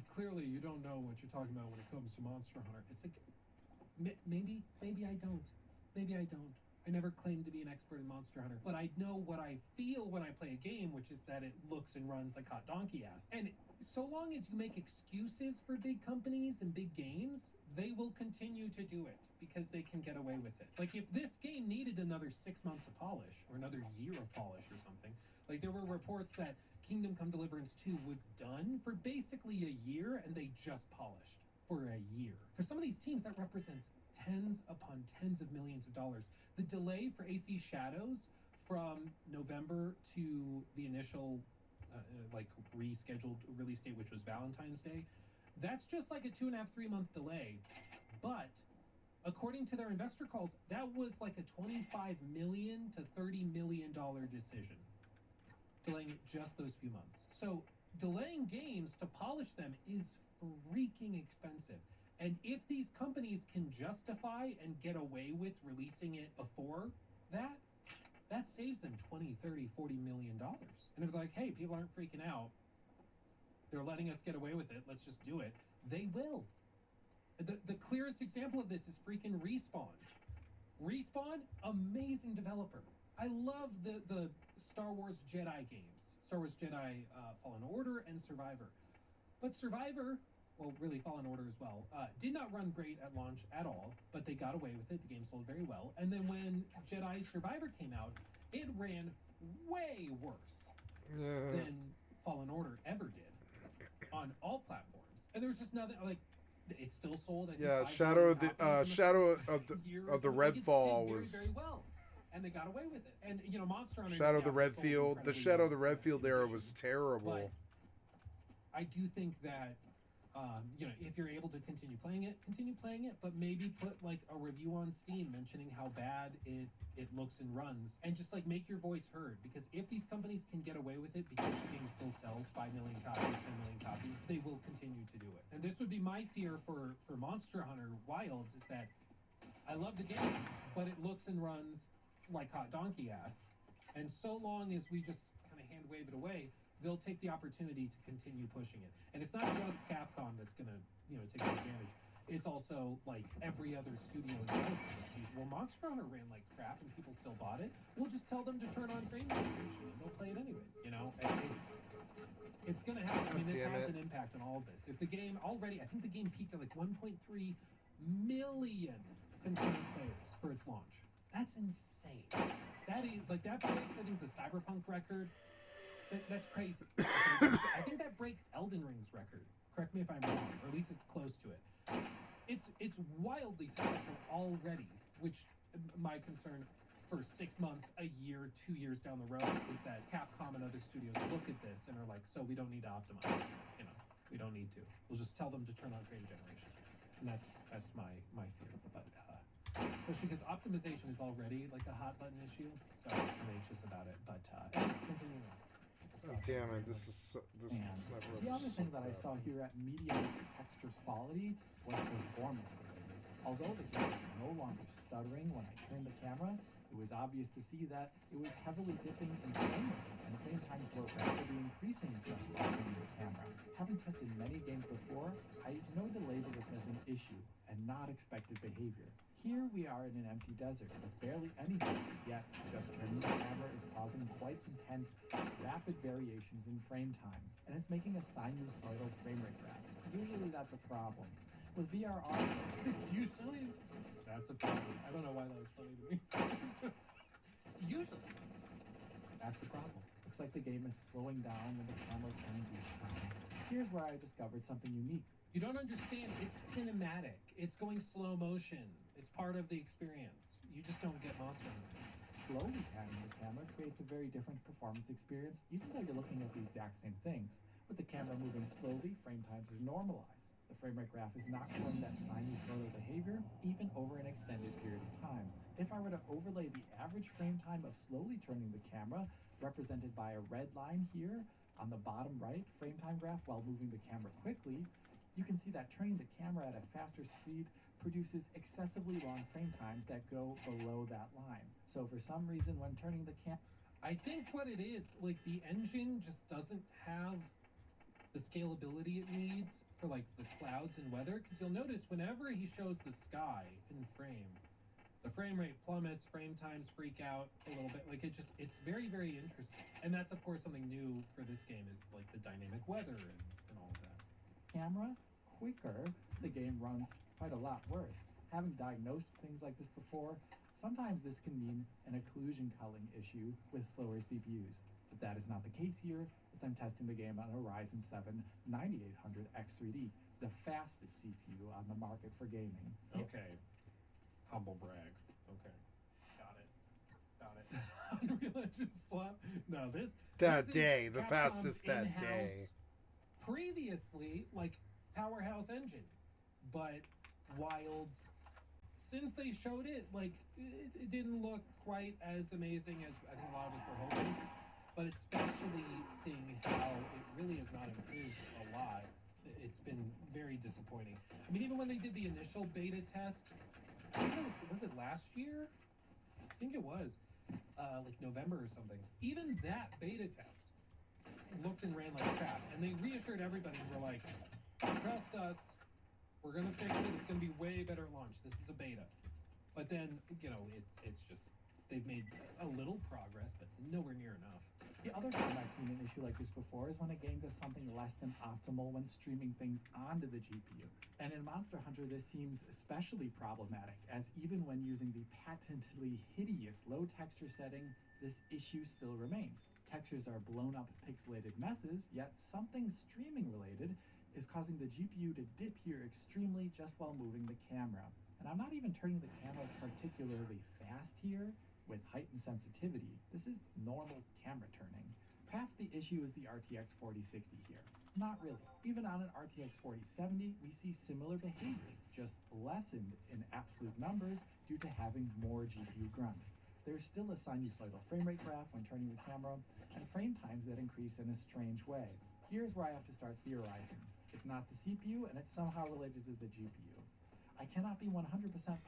don't know what you're talking about when it comes to Monster Hunter. It's like, maybe I don't. Maybe I don't. I never claimed to be an expert in Monster Hunter, but I know what I feel when I play a game, which is that it looks and runs like hot donkey ass. And so long as you make excuses for big companies and big games, they will continue to do it because they can get away with it. Like, if this game needed another 6 months of polish or another year of polish or something, like there were reports that Kingdom Come Deliverance 2 was done for basically a year and they just polished for a year. For some of these teams, that represents tens upon tens of millions of dollars. The delay for AC Shadows from November to the initial rescheduled release date, which was Valentine's Day, that's just like a 2.5, 3 month delay. But according to their investor calls, that was like a $25 million to $30 million decision, delaying it just those few months. So delaying games to polish them is freaking expensive. And if these companies can justify and get away with releasing it before that, that saves them $20, $30, $40 million. And if they're like, hey, people aren't freaking out, they're letting us get away with it, let's just do it, they will. The clearest example of this is freaking Respawn. Respawn, amazing developer. I love the Star Wars Jedi games. Star Wars Jedi Fallen Order and Survivor. But Survivor, well, really Fallen Order as well, did not run great at launch at all, but they got away with it. The game sold very well. And then when Jedi Survivor came out, it ran way worse than Fallen Order ever did on all platforms. And there was just nothing, like, it still sold. I think Shadow of the Redfall was very well, and they got away with it. And Monster Hunter, Shadow of the Redfield. The Shadow of the Redfield era was terrible. But I do think that if you're able to continue playing it, but maybe put like a review on Steam mentioning how bad it looks and runs, and just like make your voice heard. Because if these companies can get away with it because the game still sells 5 million copies, 10 million copies, they will continue to do it. And this would be my fear for Monster Hunter Wilds, is that I love the game, but it looks and runs like hot donkey ass. And so long as we just kind of hand wave it away, they'll take the opportunity to continue pushing it. And it's not just Capcom that's going to, take advantage. It's also like every other studio in the world that sees, well, Monster Hunter ran like crap and people still bought it. We'll just tell them to turn on frame generation and they'll play it anyways. And it's going to happen. I mean, this has an impact on all of this. If the game already, I think the game peaked at like 1.3 million concurrent players for its launch. That's insane. That is, like, that breaks, I think, the Cyberpunk record. That's crazy. I think that breaks Elden Ring's record. Correct me if I'm wrong, or at least it's close to it. It's wildly successful already, which my concern for 6 months, a year, 2 years down the road is that Capcom and other studios look at this and are like, so we don't need to optimize. You know, we don't need to. We'll just tell them to turn on frame generation. And that's my fear. But especially because optimization is already like a hot button issue, so I'm anxious about it. But continuing on. Oh, damn it! This is never. The other thing that I saw here at medium texture quality was performance related. Although the game was no longer stuttering when I turned the camera, it was obvious to see that it was heavily dipping in frame rate, and frame times were rapidly increasing just while turning the camera. Having tested many games before, I know delays of this as an issue and not expected behavior. Here we are in an empty desert with barely anything, yet just turning the camera is causing quite intense, rapid variations in frame time, and it's making a sinusoidal frame rate graph. Usually that's a problem. With VRR, Usually, that's a problem. I don't know why that was funny to me. It's just, usually, that's a problem. looks like the game is slowing down when the camera turns each time. Here's where I discovered something unique. You don't understand. It's cinematic. It's going slow motion. It's part of the experience. You just don't get Monster Hunter. Slowly panning the camera creates a very different performance experience, even though you're looking at the exact same things. With the camera moving slowly, frame times are normalized. The frame rate graph is not showing that sinusoidal behavior, even over an extended period of time. If I were to overlay the average frame time of slowly turning the camera, represented by a red line here on the bottom right frame time graph while moving the camera quickly, you can see that turning the camera at a faster speed produces excessively long frame times that go below that line. So for some reason, when turning the camera... I think what it is, like, the engine just doesn't have the scalability it needs for, like, the clouds and weather, because you'll notice whenever he shows the sky in frame, the frame rate plummets, frame times freak out a little bit. Like, it's very, very interesting. And that's, of course, something new for this game is, like, the dynamic weather and all of that. camera quicker, the game runs quite a lot worse. Having diagnosed things like this before, sometimes this can mean an occlusion culling issue with slower CPUs. But that is not the case here, as I'm testing the game on a Ryzen 7 9800 X3D, the fastest CPU on the market for gaming. Okay. Humble brag. Okay. Got it. Unreal Engine slap. No, this That is day, the Capcom's fastest that in-house, day. Previously, like, powerhouse engine, but Wild's, since they showed it, like, it didn't look quite as amazing as I think a lot of us were hoping, but especially seeing how it really has not improved a lot, it's been very disappointing. I mean, even when they did the initial beta test, I think it was it last year? I think it was, like November or something. Even that beta test looked and ran like crap, and they reassured everybody and were like, trust us, we're gonna fix it, it's gonna be way better at launch, this is a beta. But then, you know, it's just, they've made a little progress, but nowhere near enough. The other time I've seen an issue like this before is when a game does something less than optimal when streaming things onto the GPU. And in Monster Hunter, this seems especially problematic, as even when using the patently hideous low texture setting, this issue still remains. Textures are blown up pixelated messes, yet something streaming related is causing the GPU to dip here extremely just while moving the camera. And I'm not even turning the camera particularly fast here with heightened sensitivity. This is normal camera turning. Perhaps the issue is the RTX 4060 here. Not really. Even on an RTX 4070, we see similar behavior, just lessened in absolute numbers due to having more GPU grunt. There's still a sinusoidal frame rate graph when turning the camera, and frame times that increase in a strange way. Here's where I have to start theorizing. It's not the CPU, and it's somehow related to the GPU. I cannot be 100%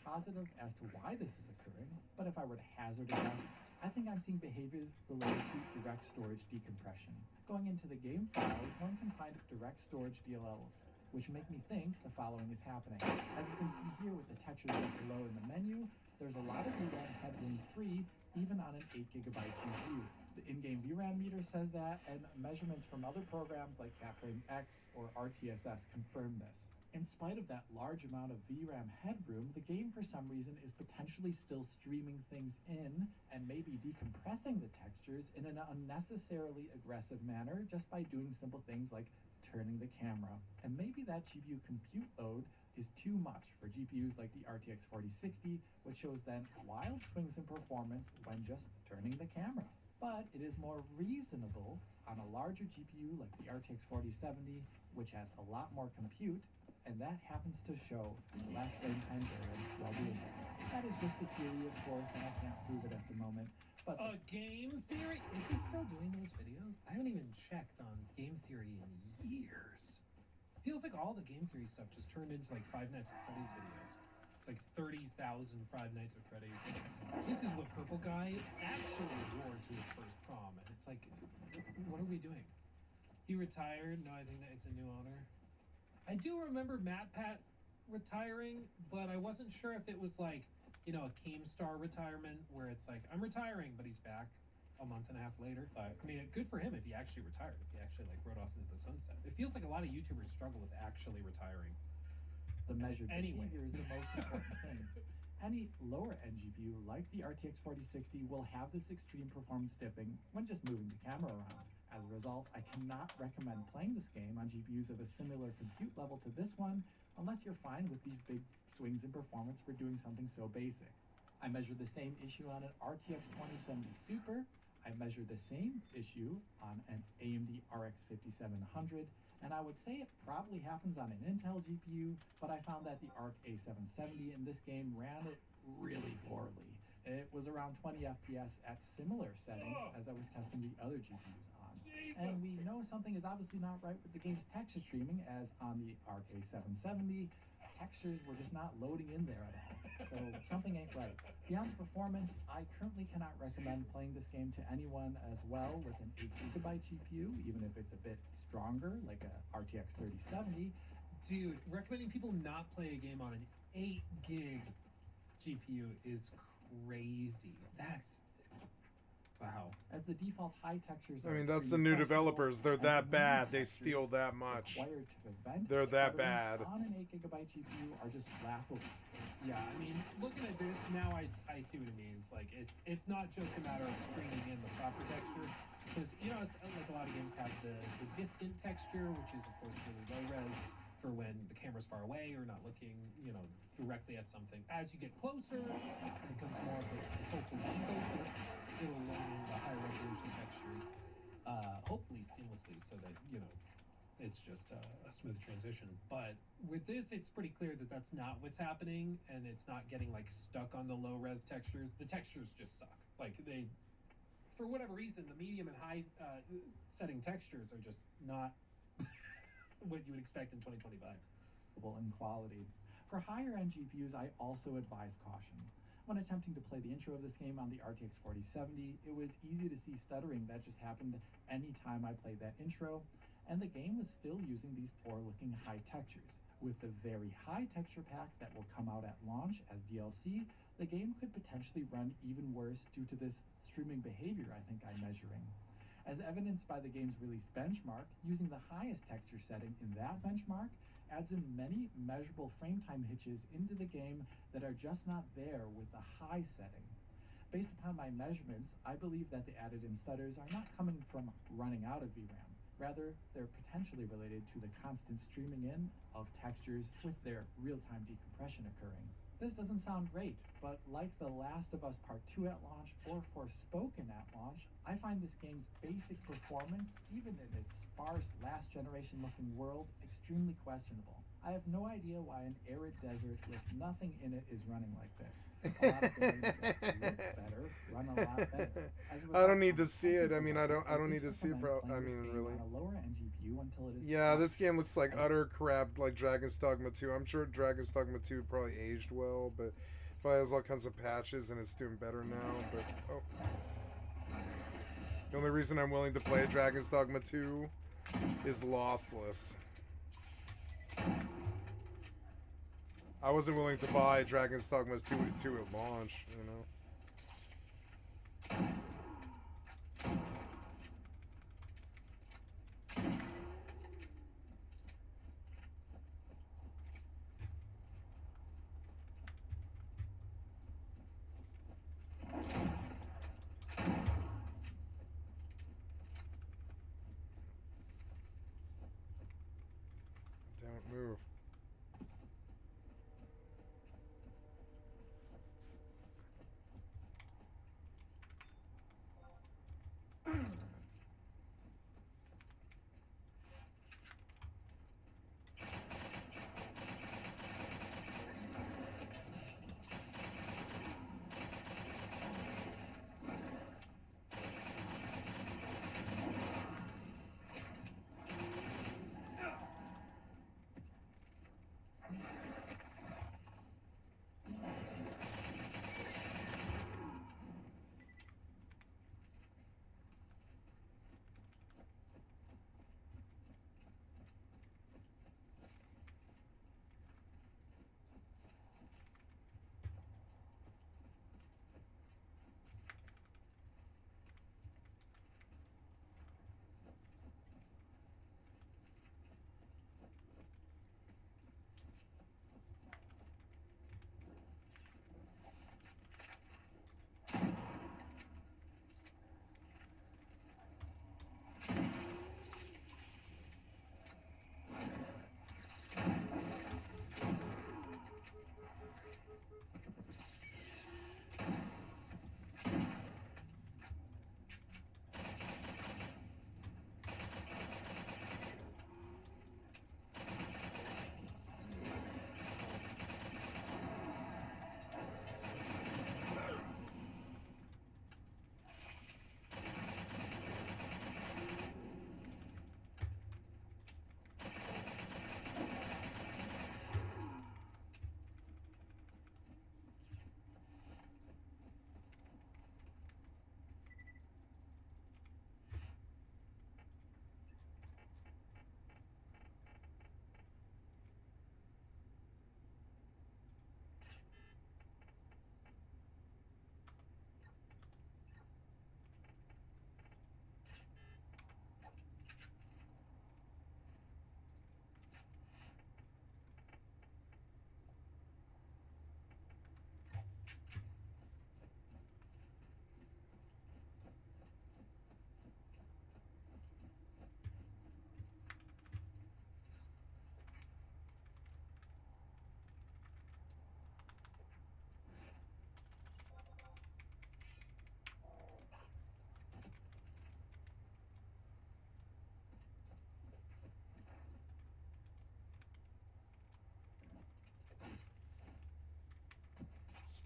positive as to why this is occurring, but if I were to hazard a guess, I think I'm seeing behavior related to direct storage decompression. Going into the game files, one can find direct storage DLLs, which make me think the following is happening. As you can see here with the textures set below in the menu, there's a lot of VRAM headroom free, even on an 8GB GPU. The in-game VRAM meter says that, and measurements from other programs like CapFrameX or RTSS confirm this. In spite of that large amount of VRAM headroom, the game for some reason is potentially still streaming things in and maybe decompressing the textures in an unnecessarily aggressive manner just by doing simple things like turning the camera. And maybe that GPU compute load is too much for GPUs like the RTX 4060, which shows then wild swings in performance when just turning the camera. But it is more reasonable on a larger GPU like the RTX 4070, which has a lot more compute, and that happens to show less frame time variance while doing this. That is just a theory, of course, and I can't prove it at the moment. But Game Theory? Is he still doing those videos? I haven't even checked on Game Theory in years. Feels like all the Game Theory stuff just turned into like Five Nights at Freddy's videos. It's like 30,000 Five Nights at Freddy's. This is what Purple Guy actually wore to his first prom. And it's like, what are we doing? He retired. No, I think that it's a new owner. I do remember MatPat retiring, but I wasn't sure if it was like, you know, a Keemstar retirement where it's like, I'm retiring, but he's back a month and a half later. But I mean, good for him if he actually retired, if he actually like rode off into the sunset. It feels like a lot of YouTubers struggle with actually retiring. the measured Anyway. behavior is the most important thing. Any lower end GPU like the RTX 4060 will have this extreme performance dipping when just moving the camera around. As a result, I cannot recommend playing this game on GPUs of a similar compute level to this one unless you're fine with these big swings in performance for doing something so basic. I measured the same issue on an RTX 2070 Super. I measured the same issue on an AMD RX 5700, and I would say it probably happens on an Intel GPU, but I found that the ARC A770 in this game ran it really poorly. It was around 20 FPS at similar settings as I was testing the other GPUs on. And we know something is obviously not right with the game's texture streaming, as on the ARC A770, textures were just not loading in there at all. So something ain't right. Beyond performance, I currently cannot recommend playing this game to anyone as well with an 8GB GPU, even if it's a bit stronger, like a RTX 3070. Dude, recommending people not play a game on an 8 gig GPU is crazy. That's wow. As the default high textures I are mean, that's the extremely new questionable, developers. They're and that the menu bad. They textures steal that much. required to prevent They're that stuttering bad. on an 8GB GPU are just laughable. Yeah, I mean, looking at this now, I see what it means. Like, it's not just a matter of screening in the proper texture, because you know, it's like a lot of games have the distant texture, which is of course really low res for when the camera's far away or not looking, you know, directly at something. As you get closer, it becomes more of a focal focus. It'll load in the higher resolution textures, hopefully seamlessly, so that you know it's just a smooth transition. But with this, it's pretty clear that that's not what's happening, and it's not getting like stuck on the low res textures. The textures just suck. Like they, for whatever reason, the medium and high setting textures are just not what you would expect in 2025. In quality. For higher end GPUs, I also advise caution. When attempting to play the intro of this game on the RTX 4070, it was easy to see stuttering that just happened anytime I played that intro, and the game was still using these poor looking high textures. With the very high texture pack that will come out at launch as DLC, the game could potentially run even worse due to this streaming behavior I think I'm measuring. As evidenced by the game's released benchmark, using the highest texture setting in that benchmark adds in many measurable frame time hitches into the game that are just not there with the high setting. Based upon my measurements, I believe that the added in stutters are not coming from running out of VRAM. Rather, they're potentially related to the constant streaming in of textures with their real-time decompression occurring. This doesn't sound great, but like The Last of Us Part 2 at launch or Forspoken at launch, I find this game's basic performance, even in its sparse last-generation looking world, extremely questionable. I have no idea why an arid desert with nothing in it is running like this. A lot of games that look better run a lot better. I don't need to see it. I mean, I don't need to see it. I mean, really. On a lower end GPU until it is Yeah, this game looks like utter crap, like Dragon's Dogma 2. I'm sure Dragon's Dogma 2 probably aged well, but probably has all kinds of patches and it's doing better now. But the only reason I'm willing to play Dragon's Dogma 2 is lossless. I wasn't willing to buy Dragon's Dogma 2 at launch, you know. Move.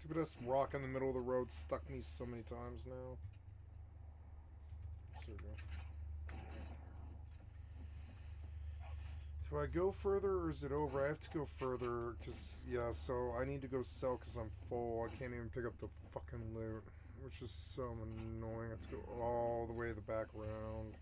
Stupid-ass rock in the middle of the road stuck me so many times now. There we go. Do I go further or is it over? I have to go further because, yeah, so I need to go sell because I'm full. I can't even pick up the fucking loot, which is so annoying. I have to go all the way to the back round.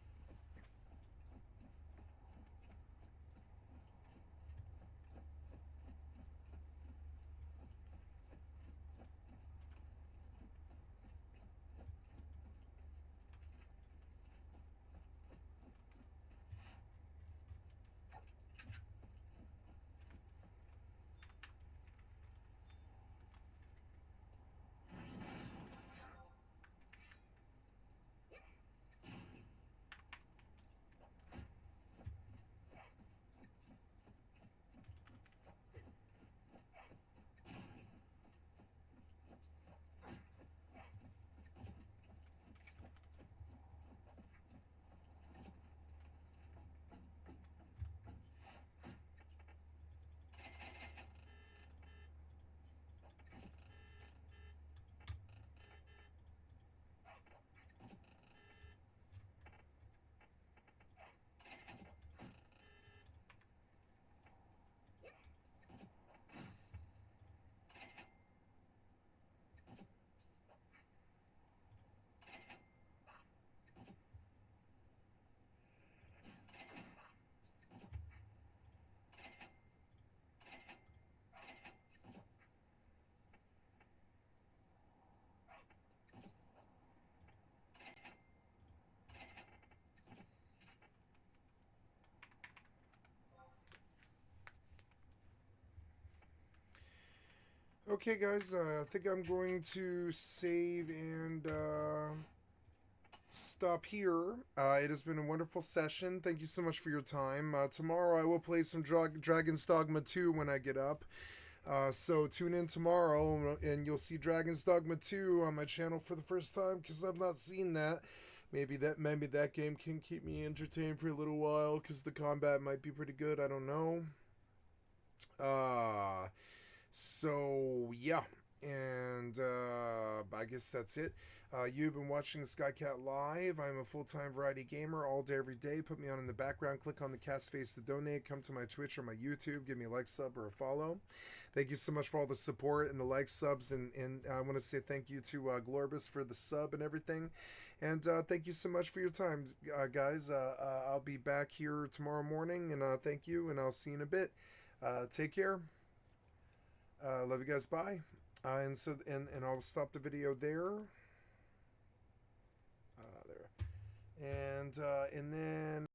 Okay, guys, I think I'm going to save and stop here. It has been a wonderful session. Thank you so much for your time. Tomorrow I will play some Dragon's Dogma 2 when I get up. So tune in tomorrow and you'll see Dragon's Dogma 2 on my channel for the first time because I've not seen that. Maybe that game can keep me entertained for a little while because the combat might be pretty good. I don't know. So yeah. And I guess that's it. You've been watching Skycat Live. I'm a full-time variety gamer all day, every day. Put me on in the background. Click on the cast face to donate. Come to my Twitch or my YouTube. Give me a like, sub, or a follow. Thank you so much for all the support and the likes, subs. And I want to say thank you to Glorbus for the sub and everything. And thank you so much for your time, guys. I'll be back here tomorrow morning. And thank you. And I'll see you in a bit. Take care. Love you guys. Bye. And I'll stop the video there. There. And then